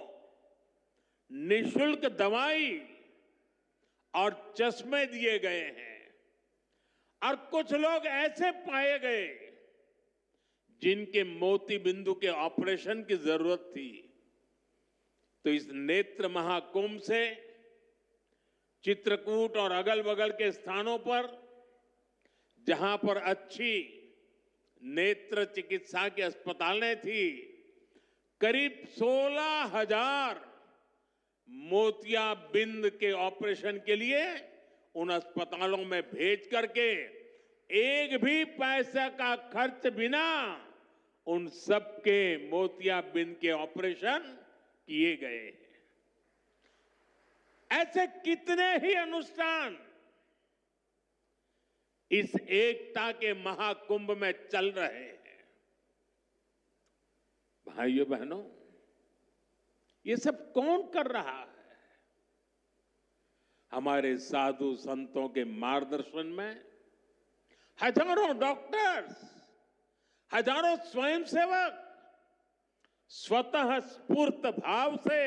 निशुल्क दवाई और चश्मे दिए गए हैं और कुछ लोग ऐसे पाए गए जिनके मोती बिंदु के ऑपरेशन की जरूरत थी। तो इस नेत्र महाकुंभ से चित्रकूट और अगल बगल के स्थानों पर जहां पर अच्छी नेत्र चिकित्सा की अस्पतालें थी, करीब 16,000 मोतियाबिंद के ऑपरेशन के लिए उन अस्पतालों में भेज करके एक भी पैसा का खर्च बिना उन सबके मोतियाबिंद के ऑपरेशन किए गए हैं। ऐसे कितने ही अनुष्ठान इस एकता के महाकुंभ में चल रहे हैं। भाइयों बहनों, ये सब कौन कर रहा है? हमारे साधु संतों के मार्गदर्शन में हजारों डॉक्टर्स, हजारों स्वयंसेवक स्वतः स्फूर्त भाव से,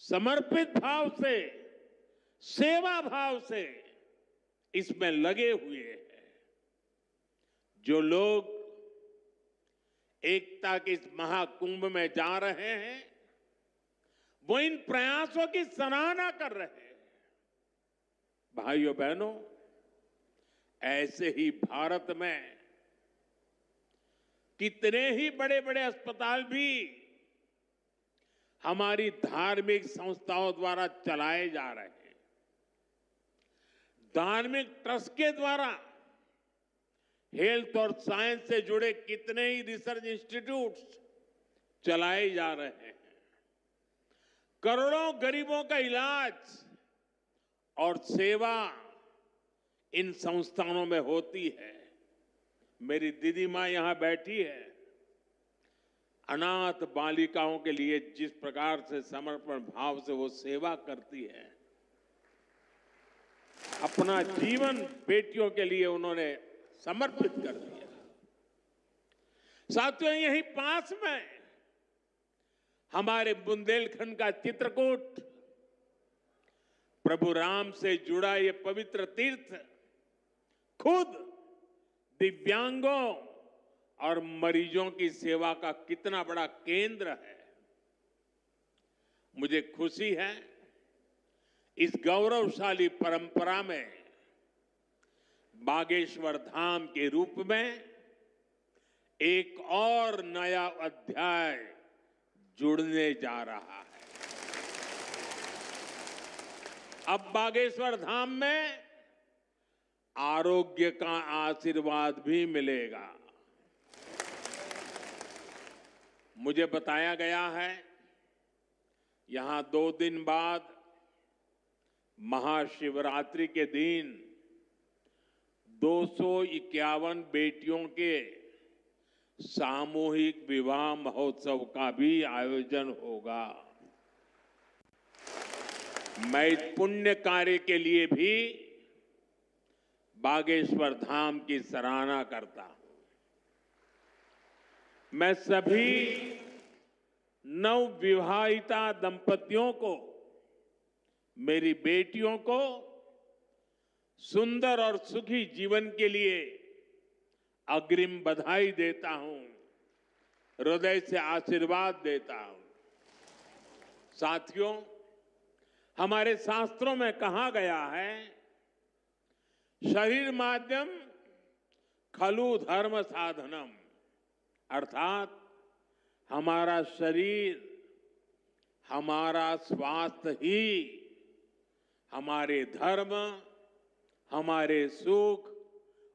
समर्पित भाव से, सेवा भाव से इसमें लगे हुए हैं। जो लोग एकता के इस महाकुंभ में जा रहे हैं, वो इन प्रयासों की सराहना कर रहे हैं। भाइयों बहनों, ऐसे ही भारत में कितने ही बड़े बड़े अस्पताल भी हमारी धार्मिक संस्थाओं द्वारा चलाए जा रहे हैं। धार्मिक ट्रस्ट के द्वारा हेल्थ और साइंस से जुड़े कितने ही रिसर्च इंस्टीट्यूट्स चलाए जा रहे हैं। करोड़ों गरीबों का इलाज और सेवा इन संस्थानों में होती है। मेरी दीदी मां यहां बैठी है। अनाथ बालिकाओं के लिए जिस प्रकार से समर्पण भाव से वो सेवा करती है, अपना जीवन बेटियों के लिए उन्होंने समर्पित कर दिया। साथियों, यहीं पास में हमारे बुंदेलखंड का चित्रकूट, प्रभु राम से जुड़ा ये पवित्र तीर्थ खुद दिव्यांगों और मरीजों की सेवा का कितना बड़ा केंद्र है। मुझे खुशी है इस गौरवशाली परंपरा में बागेश्वर धाम के रूप में एक और नया अध्याय जुड़ने जा रहा है। अब बागेश्वर धाम में आरोग्य का आशीर्वाद भी मिलेगा। मुझे बताया गया है यहां 2 दिन बाद महाशिवरात्रि के दिन 251 बेटियों के सामूहिक विवाह महोत्सव का भी आयोजन होगा। मैं इस पुण्य कार्य के लिए भी बागेश्वर धाम की सराहना करता हूं। मैं सभी नवविवाहिता दंपतियों को, मेरी बेटियों को सुंदर और सुखी जीवन के लिए अग्रिम बधाई देता हूं, हृदय से आशीर्वाद देता हूं। साथियों, हमारे शास्त्रों में कहा गया है, शरीर माध्यम खलु धर्म साधनम, अर्थात हमारा शरीर, हमारा स्वास्थ्य ही हमारे धर्म, हमारे सुख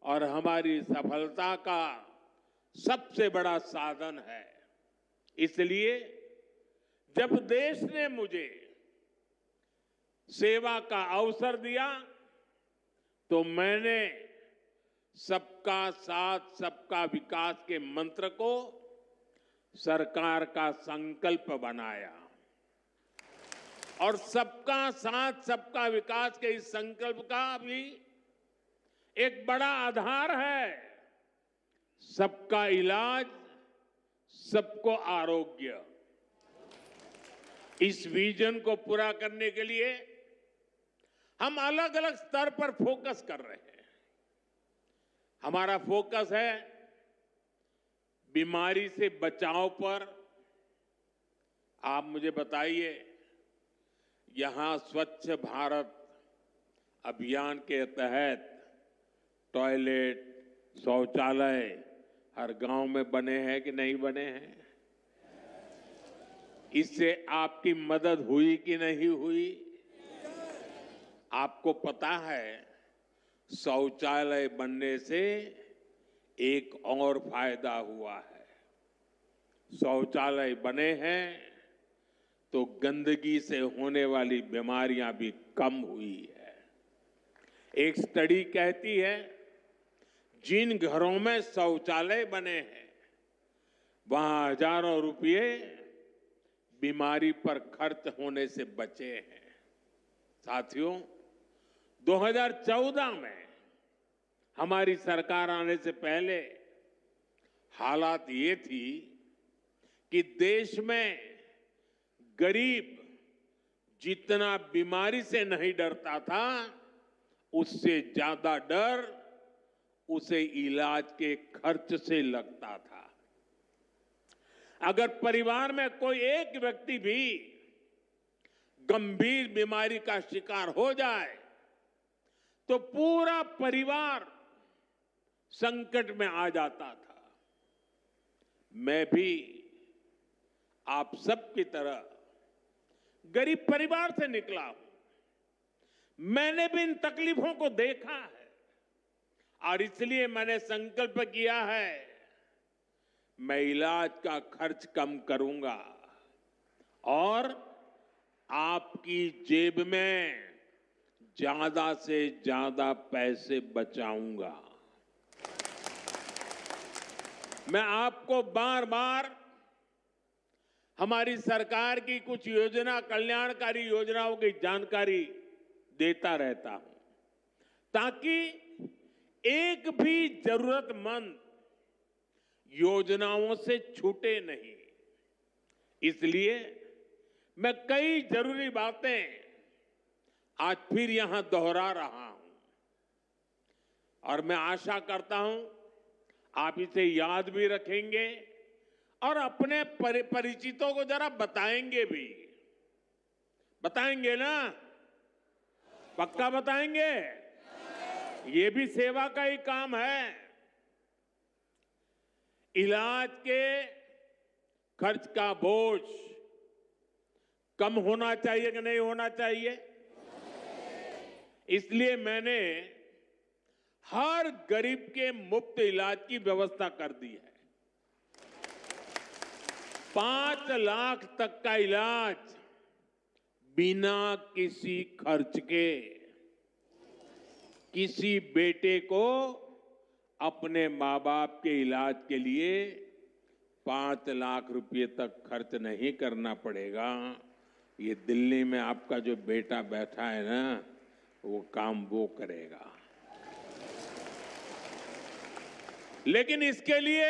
और हमारी सफलता का सबसे बड़ा साधन है। इसलिए जब देश ने मुझे सेवा का अवसर दिया तो मैंने सबका साथ सबका विकास के मंत्र को सरकार का संकल्प बनाया और सबका साथ सबका विकास के इस संकल्प का भी एक बड़ा आधार है। सबका इलाज, सबको आरोग्य। इस विजन को पूरा करने के लिए हम अलग अलग स्तर पर फोकस कर रहे हैं। हमारा फोकस है बीमारी से बचाव पर। आप मुझे बताइए, यहां स्वच्छ भारत अभियान के तहत टॉयलेट, शौचालय हर गांव में बने हैं कि नहीं बने हैं? इससे आपकी मदद हुई कि नहीं हुई? आपको पता है, शौचालय बनने से एक और फायदा हुआ है। शौचालय बने हैं तो गंदगी से होने वाली बीमारियां भी कम हुई है। एक स्टडी कहती है, जिन घरों में शौचालय बने हैं वहां हजारों रुपये बीमारी पर खर्च होने से बचे हैं। साथियों, 2014 में हमारी सरकार आने से पहले हालात ये थी कि देश में गरीब जितना बीमारी से नहीं डरता था, उससे ज्यादा डर उसे इलाज के खर्च से लगता था। अगर परिवार में कोई एक व्यक्ति भी गंभीर बीमारी का शिकार हो जाए तो पूरा परिवार संकट में आ जाता था। मैं भी आप सबकी तरह गरीब परिवार से निकला हूं। मैंने भी इन तकलीफों को देखा है और इसलिए मैंने संकल्प किया है, मैं इलाज का खर्च कम करूंगा और आपकी जेब में ज्यादा से ज्यादा पैसे बचाऊंगा। मैं आपको बार बार हमारी सरकार की कुछ कल्याणकारी योजनाओं की जानकारी देता रहता हूं, ताकि एक भी जरूरतमंद योजनाओं से छूटे नहीं। इसलिए मैं कई जरूरी बातें आज फिर यहां दोहरा रहा हूं और मैं आशा करता हूं आप इसे याद भी रखेंगे और अपने परिचितों को जरा बताएंगे भी। बताएंगे ना? पक्का बताएंगे? ये भी सेवा का ही काम है। इलाज के खर्च का बोझ कम होना चाहिए कि नहीं होना चाहिए? इसलिए मैंने हर गरीब के मुफ्त इलाज की व्यवस्था कर दी है। 5 लाख तक का इलाज बिना किसी खर्च के। किसी बेटे को अपने मां बाप के इलाज के लिए 5 लाख रुपए तक खर्च नहीं करना पड़ेगा। ये दिल्ली में आपका जो बेटा बैठा है ना, वो काम वो करेगा। लेकिन इसके लिए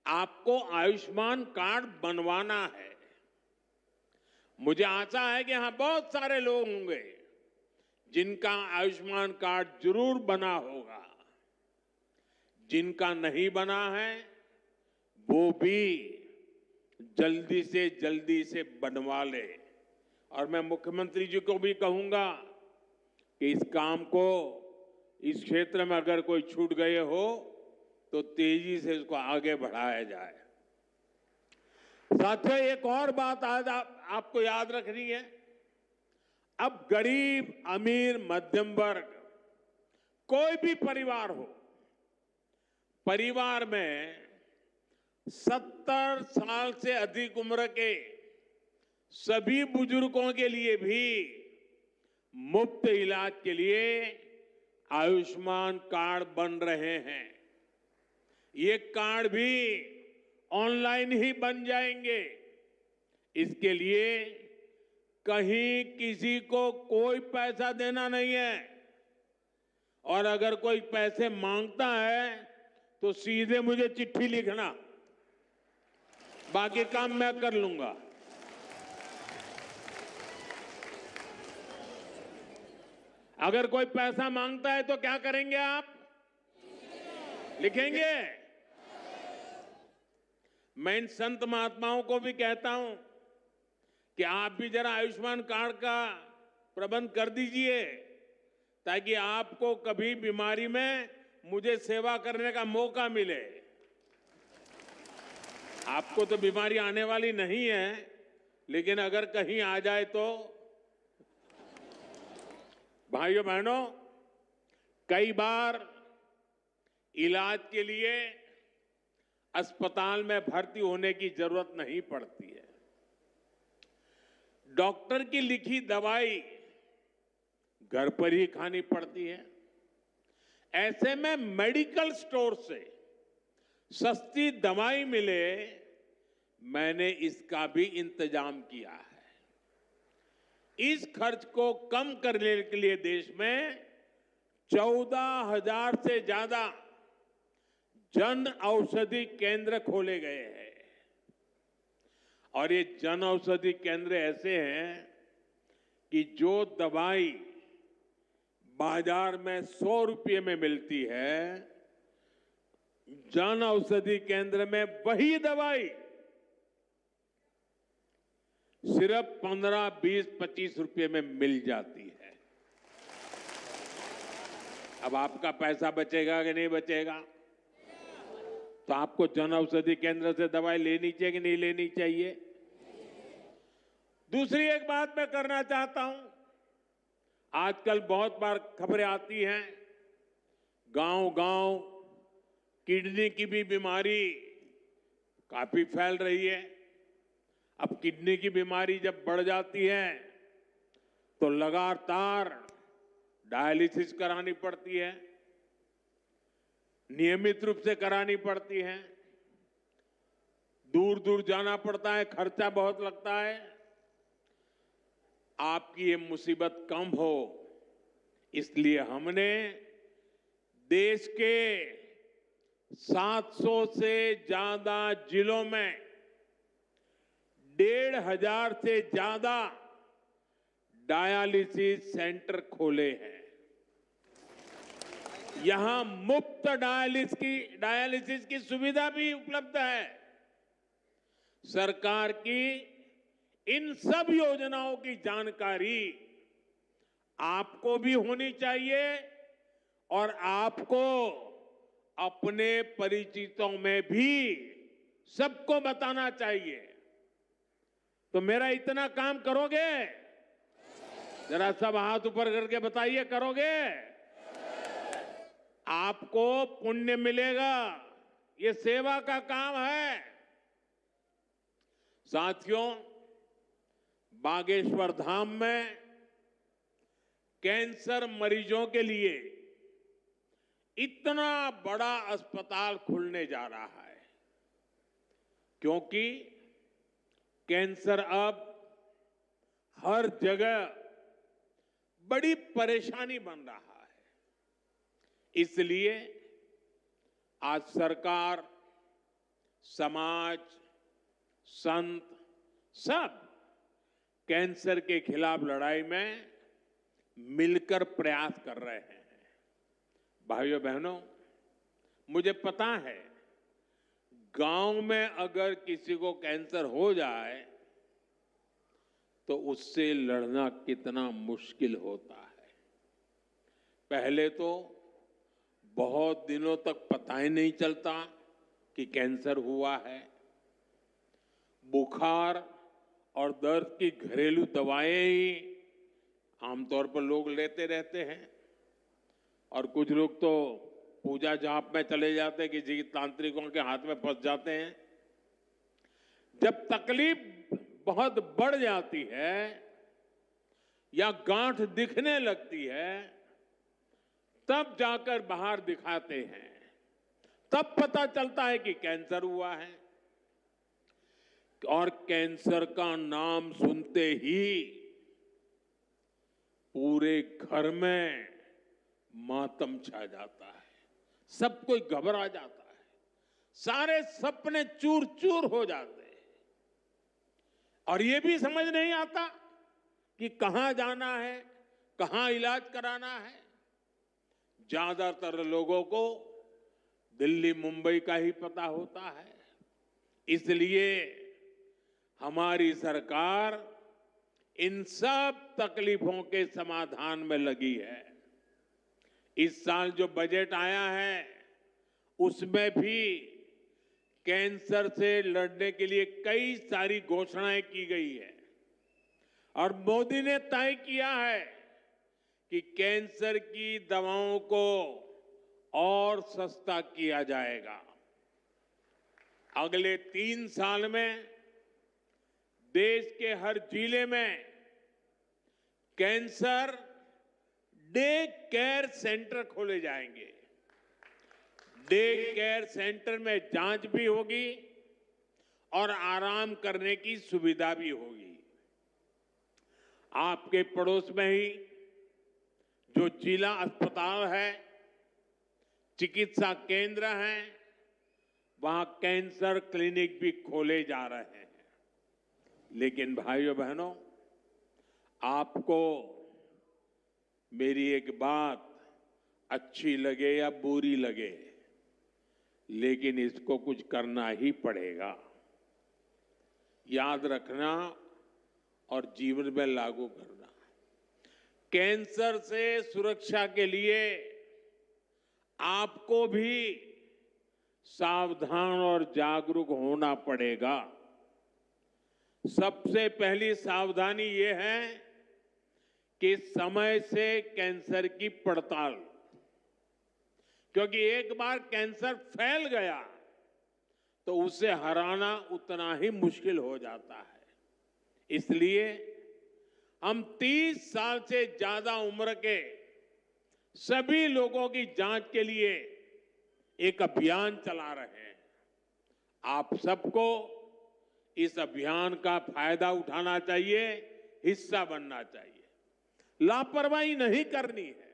आपको आयुष्मान कार्ड बनवाना है। मुझे आशा है कि यहां बहुत सारे लोग होंगे जिनका आयुष्मान कार्ड जरूर बना होगा। जिनका नहीं बना है वो भी जल्दी से बनवा ले। और मैं मुख्यमंत्री जी को भी कहूंगा कि इस काम को, इस क्षेत्र में अगर कोई छूट गए हो तो तेजी से इसको आगे बढ़ाया जाए। साथियों, एक और बात आज आपको याद रखनी है। अब गरीब, अमीर, मध्यम वर्ग, कोई भी परिवार हो, परिवार में 70 साल से अधिक उम्र के सभी बुजुर्गों के लिए भी मुफ्त इलाज के लिए आयुष्मान कार्ड बन रहे हैं। ये कार्ड भी ऑनलाइन ही बन जाएंगे। इसके लिए कहीं किसी को कोई पैसा देना नहीं है। और अगर कोई पैसे मांगता है तो सीधे मुझे चिट्ठी लिखना, बाकी काम मैं कर लूंगा। अगर कोई पैसा मांगता है तो क्या करेंगे आप? लिखेंगे? मैं इन संत महात्माओं को भी कहता हूं कि आप भी जरा आयुष्मान कार्ड का प्रबंध कर दीजिए, ताकि आपको कभी बीमारी में मुझे सेवा करने का मौका मिले। आपको तो बीमारी आने वाली नहीं है, लेकिन अगर कहीं आ जाए तो। भाइयों बहनों, कई बार इलाज के लिए अस्पताल में भर्ती होने की जरूरत नहीं पड़ती है। डॉक्टर की लिखी दवाई घर पर ही खानी पड़ती है। ऐसे में मेडिकल स्टोर से सस्ती दवाई मिले, मैंने इसका भी इंतजाम किया है। इस खर्च को कम करने के लिए देश में 14,000 से ज्यादा जन औषधि केंद्र खोले गए हैं। और ये जन औषधि केंद्र ऐसे हैं कि जो दवाई बाजार में 100 रुपये में मिलती है, जन औषधि केंद्र में वही दवाई सिर्फ 15, 20, 25 रुपये में मिल जाती है। अब आपका पैसा बचेगा कि नहीं बचेगा? तो आपको जन औषधि केंद्र से दवाई लेनी चाहिए कि नहीं लेनी चाहिए? दूसरी एक बात मैं करना चाहता हूं। आजकल बहुत बार खबरें आती हैं, गांव-गांव किडनी की भी बीमारी काफी फैल रही है। अब किडनी की बीमारी जब बढ़ जाती है तो लगातार डायलिसिस करानी पड़ती है, नियमित रूप से करानी पड़ती है, दूर दूर जाना पड़ता है, खर्चा बहुत लगता है। आपकी ये मुसीबत कम हो, इसलिए हमने देश के 700 से ज्यादा जिलों में 1,500 से ज्यादा डायलिसिस सेंटर खोले हैं। यहां मुफ्त डायलिसिस की सुविधा भी उपलब्ध है। सरकार की इन सब योजनाओं की जानकारी आपको भी होनी चाहिए और आपको अपने परिचितों में भी सबको बताना चाहिए। तो मेरा इतना काम करोगे? जरा सब हाथ ऊपर करके बताइए, करोगे? आपको पुण्य मिलेगा। ये सेवा का काम है। साथियों, बागेश्वर धाम में कैंसर मरीजों के लिए इतना बड़ा अस्पताल खुलने जा रहा है, क्योंकि कैंसर अब हर जगह बड़ी परेशानी बन रहा है। इसलिए आज सरकार, समाज, संत सब कैंसर के खिलाफ लड़ाई में मिलकर प्रयास कर रहे हैं। भाइयों बहनों, मुझे पता है गांव में अगर किसी को कैंसर हो जाए तो उससे लड़ना कितना मुश्किल होता है। पहले तो बहुत दिनों तक पता ही नहीं चलता कि कैंसर हुआ है। बुखार और दर्द की घरेलू दवाएं ही आमतौर पर लोग लेते रहते हैं, और कुछ लोग तो पूजा जाप में चले जाते हैं, किसी तांत्रिकों के हाथ में फंस जाते हैं। जब तकलीफ बहुत बढ़ जाती है या गांठ दिखने लगती है, तब जाकर बाहर दिखाते हैं, तब पता चलता है कि कैंसर हुआ है। और कैंसर का नाम सुनते ही पूरे घर में मातम छा जाता है, सब कोई घबरा जाता है, सारे सपने चूर चूर हो जाते हैं और ये भी समझ नहीं आता कि कहां जाना है, कहां इलाज कराना है। ज्यादातर लोगों को दिल्ली मुंबई का ही पता होता है, इसलिए हमारी सरकार इन सब तकलीफों के समाधान में लगी है। इस साल जो बजट आया है उसमें भी कैंसर से लड़ने के लिए कई सारी घोषणाएं की गई है और मोदी ने तय किया है कि कैंसर की दवाओं को और सस्ता किया जाएगा। अगले 3 साल में देश के हर जिले में कैंसर डे केयर सेंटर खोले जाएंगे। डे केयर सेंटर में जांच भी होगी और आराम करने की सुविधा भी होगी। आपके पड़ोस में ही जो जिला अस्पताल है, चिकित्सा केंद्र हैं, वहां कैंसर क्लिनिक भी खोले जा रहे हैं। लेकिन भाइयों बहनों, आपको मेरी एक बात अच्छी लगे या बुरी लगे, लेकिन इसको कुछ करना ही पड़ेगा। याद रखना और जीवन में लागू करना। कैंसर से सुरक्षा के लिए आपको भी सावधान और जागरूक होना पड़ेगा। सबसे पहली सावधानी ये है कि समय से कैंसर की पड़ताल, क्योंकि एक बार कैंसर फैल गया तो उसे हराना उतना ही मुश्किल हो जाता है। इसलिए हम 30 साल से ज्यादा उम्र के सभी लोगों की जांच के लिए एक अभियान चला रहे हैं। आप सबको इस अभियान का फायदा उठाना चाहिए, हिस्सा बनना चाहिए। लापरवाही नहीं करनी है।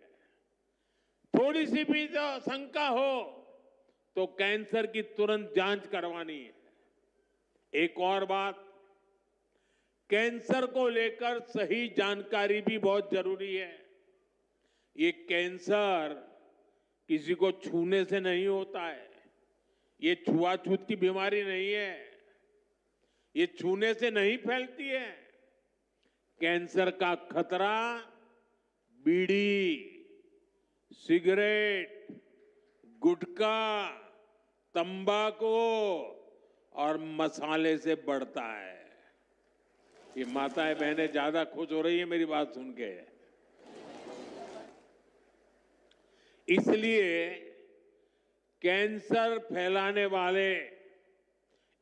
थोड़ी सी भी जो शंका हो तो कैंसर की तुरंत जांच करवानी है। एक और बात, कैंसर को लेकर सही जानकारी भी बहुत जरूरी है। ये कैंसर किसी को छूने से नहीं होता है। ये छुआछूत की बीमारी नहीं है। ये छूने से नहीं फैलती है। कैंसर का खतरा बीड़ी, सिगरेट, गुटखा, तंबाकू और मसाले से बढ़ता है। ये माताएं बहनें ज्यादा खुश हो रही है मेरी बात सुन के। इसलिए कैंसर फैलाने वाले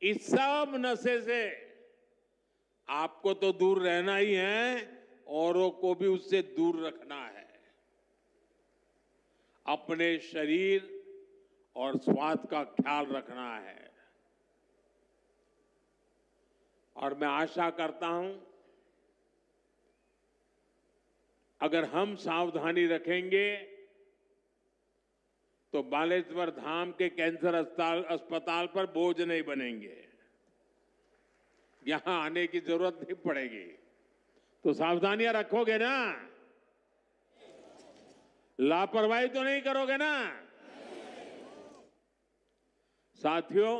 इस सब नशे से आपको तो दूर रहना ही है, औरों को भी उससे दूर रखना है। अपने शरीर और स्वास्थ्य का ख्याल रखना है। और मैं आशा करता हूं, अगर हम सावधानी रखेंगे तो बालेश्वर धाम के कैंसर अस्पताल पर बोझ नहीं बनेंगे। यहां आने की जरूरत नहीं पड़ेगी। तो सावधानियां रखोगे ना? लापरवाही तो नहीं करोगे ना? साथियों,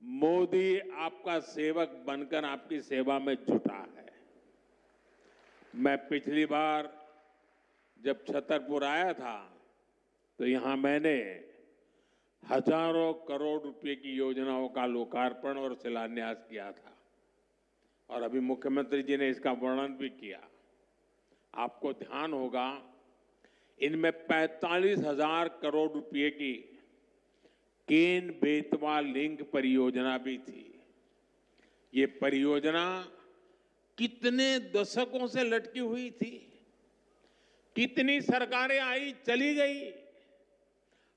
मोदी आपका सेवक बनकर आपकी सेवा में जुटा है। मैं पिछली बार जब छतरपुर आया था तो यहां मैंने हजारों करोड़ रुपए की योजनाओं का लोकार्पण और शिलान्यास किया था और अभी मुख्यमंत्री जी ने इसका वर्णन भी किया। आपको ध्यान होगा, इनमें 45,000 करोड़ रुपए की केन बेतवा लिंक परियोजना भी थी। ये परियोजना कितने दशकों से लटकी हुई थी। कितनी सरकारें आई चली गई।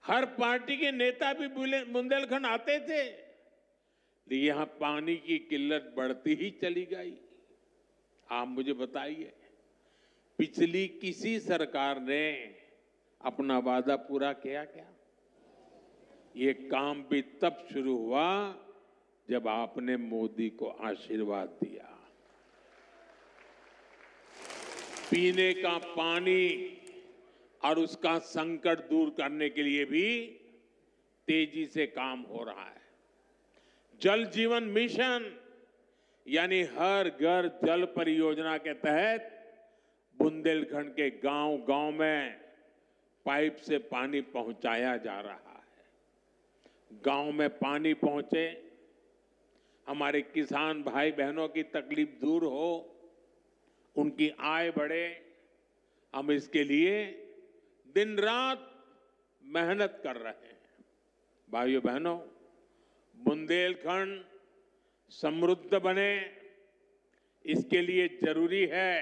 हर पार्टी के नेता भी बुंदेलखंड आते थे, लेकिन यहां पानी की किल्लत बढ़ती ही चली गई। आप मुझे बताइए, पिछली किसी सरकार ने अपना वादा पूरा किया क्या? ये काम भी तब शुरू हुआ जब आपने मोदी को आशीर्वाद दिया। पीने का पानी और उसका संकट दूर करने के लिए भी तेजी से काम हो रहा है। जल जीवन मिशन यानी हर घर जल परियोजना के तहत बुंदेलखंड के गांव-गांव में पाइप से पानी पहुंचाया जा रहा है। गांव में पानी पहुंचे, हमारे किसान भाई बहनों की तकलीफ दूर हो, उनकी आय बढ़े, हम इसके लिए दिन रात मेहनत कर रहे हैं। भाइयों बहनों, बुंदेलखंड समृद्ध बने, इसके लिए जरूरी है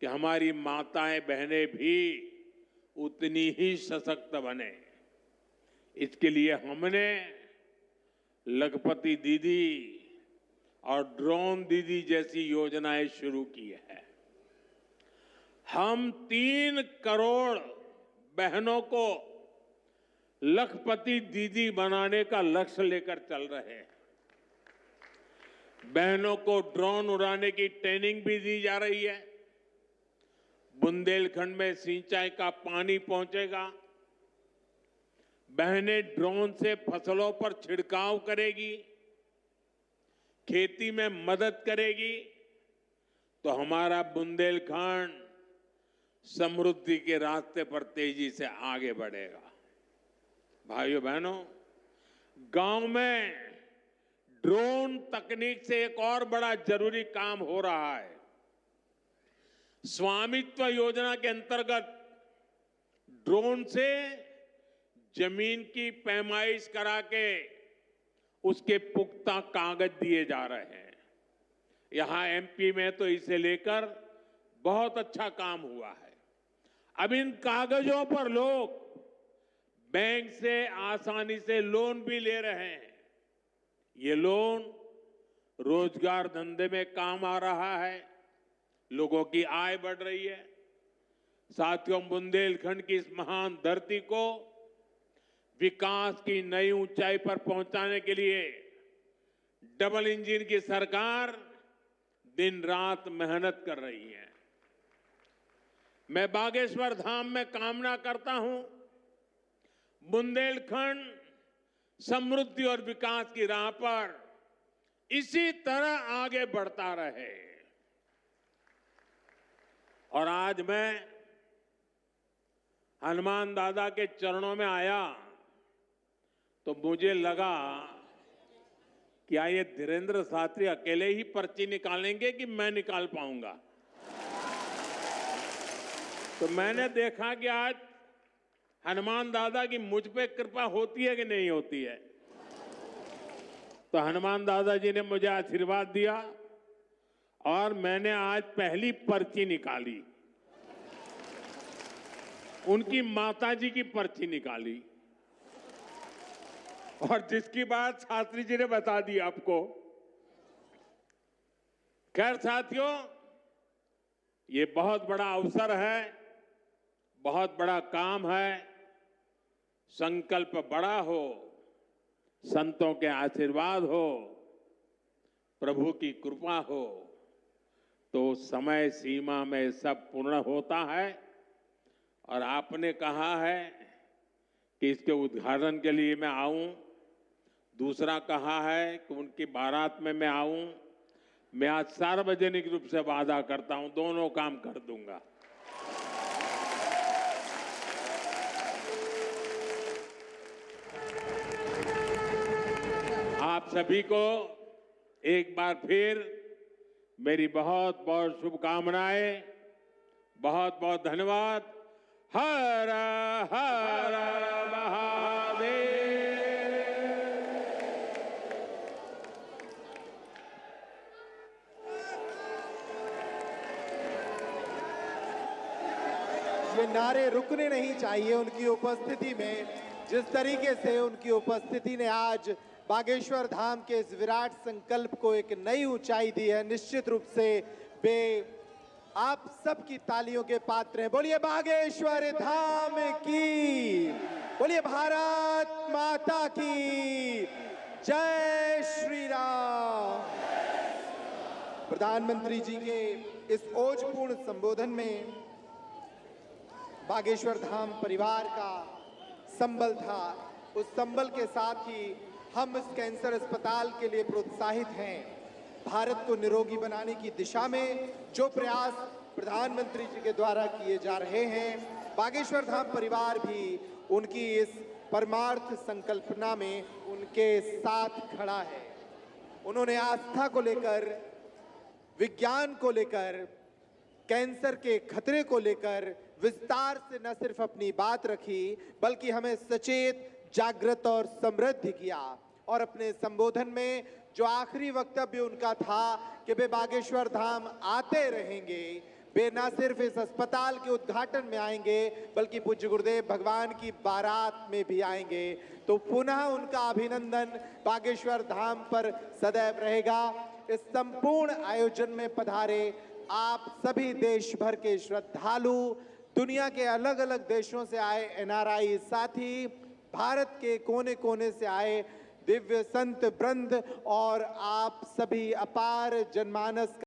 कि हमारी माताएं बहनें भी उतनी ही सशक्त बने। इसके लिए हमने लखपति दीदी और ड्रोन दीदी जैसी योजनाएं शुरू की है। हम 3 करोड़ बहनों को लखपति दीदी बनाने का लक्ष्य लेकर चल रहे हैं। बहनों को ड्रोन उड़ाने की ट्रेनिंग भी दी जा रही है। बुंदेलखंड में सिंचाई का पानी पहुंचेगा। बहनें ड्रोन से फसलों पर छिड़काव करेगी, खेती में मदद करेगी, तो हमारा बुंदेलखंड समृद्धि के रास्ते पर तेजी से आगे बढ़ेगा। भाइयों बहनों, गांव में ड्रोन तकनीक से एक और बड़ा जरूरी काम हो रहा है। स्वामित्व योजना के अंतर्गत ड्रोन से जमीन की पैमाइश करा के उसके पुख्ता कागज दिए जा रहे हैं। यहां एमपी में तो इसे लेकर बहुत अच्छा काम हुआ है। अब इन कागजों पर लोग बैंक से आसानी से लोन भी ले रहे हैं। ये लोन रोजगार धंधे में काम आ रहा है, लोगों की आय बढ़ रही है। साथियों, बुंदेलखंड की इस महान धरती को विकास की नई ऊंचाई पर पहुंचाने के लिए डबल इंजन की सरकार दिन रात मेहनत कर रही है। मैं बागेश्वर धाम में कामना करता हूं, बुंदेलखंड समृद्धि और विकास की राह पर इसी तरह आगे बढ़ता रहे। और आज मैं हनुमान दादा के चरणों में आया तो मुझे लगा कि ये धीरेन्द्र शास्त्री अकेले ही पर्ची निकालेंगे कि मैं निकाल पाऊंगा। तो मैंने देखा कि आज हनुमान दादा की मुझ पे कृपा होती है कि नहीं होती है। तो हनुमान दादा जी ने मुझे आशीर्वाद दिया और मैंने आज पहली पर्ची निकाली, उनकी माताजी की पर्ची निकाली, और जिसकी बात शास्त्री जी ने बता दी आपको। खैर साथियों, ये बहुत बड़ा अवसर है, बहुत बड़ा काम है। संकल्प बड़ा हो, संतों के आशीर्वाद हो, प्रभु की कृपा हो, तो समय सीमा में सब पूर्ण होता है। और आपने कहा है कि इसके उद्घाटन के लिए मैं आऊं, दूसरा कहा है कि उनकी बारात में मैं आऊं। मैं आज सार्वजनिक रूप से वादा करता हूं, दोनों काम कर दूंगा। आप सभी को एक बार फिर मेरी बहुत बहुत शुभकामनाएं, बहुत बहुत धन्यवाद। हर हर महादेव। ये नारे रुकने नहीं चाहिए उनकी उपस्थिति में। जिस तरीके से उनकी उपस्थिति ने आज बागेश्वर धाम के इस विराट संकल्प को एक नई ऊंचाई दी है, निश्चित रूप से वे आप सबकी तालियों के पात्र हैं। बोलिए बागेश्वर धाम की, बोलिए भारत माता की जय श्री राम। प्रधानमंत्री जी के इस ओजपूर्ण संबोधन में बागेश्वर धाम परिवार का संबल था। उस संबल के साथ ही हम इस कैंसर अस्पताल के लिए प्रोत्साहित हैं। भारत को निरोगी बनाने की दिशा में जो प्रयास प्रधानमंत्री जी के द्वारा किए जा रहे हैं, बागेश्वर धाम परिवार भी उनकी इस परमार्थ संकल्पना में उनके साथ खड़ा है। उन्होंने आस्था को लेकर, विज्ञान को लेकर, कैंसर के खतरे को लेकर विस्तार से न सिर्फ अपनी बात रखी, बल्कि हमें सचेत, जागृत और समृद्ध किया। और अपने संबोधन में जो आखिरी वक्तव्य उनका था कि वे बागेश्वर धाम आते रहेंगे, वे न सिर्फ इस अस्पताल के उद्घाटन में आएंगे बल्कि पूज्य गुरुदेव भगवान की बारात में भी आएंगे। तो पुनः उनका अभिनंदन बागेश्वर धाम पर सदैव रहेगा। इस संपूर्ण आयोजन में पधारे आप सभी देश भर के श्रद्धालु, दुनिया के अलग अलग देशों से आए एनआरआई साथी, भारत के कोने कोने से आए दिव्य संत वृंद और आप सभी अपार जनमानस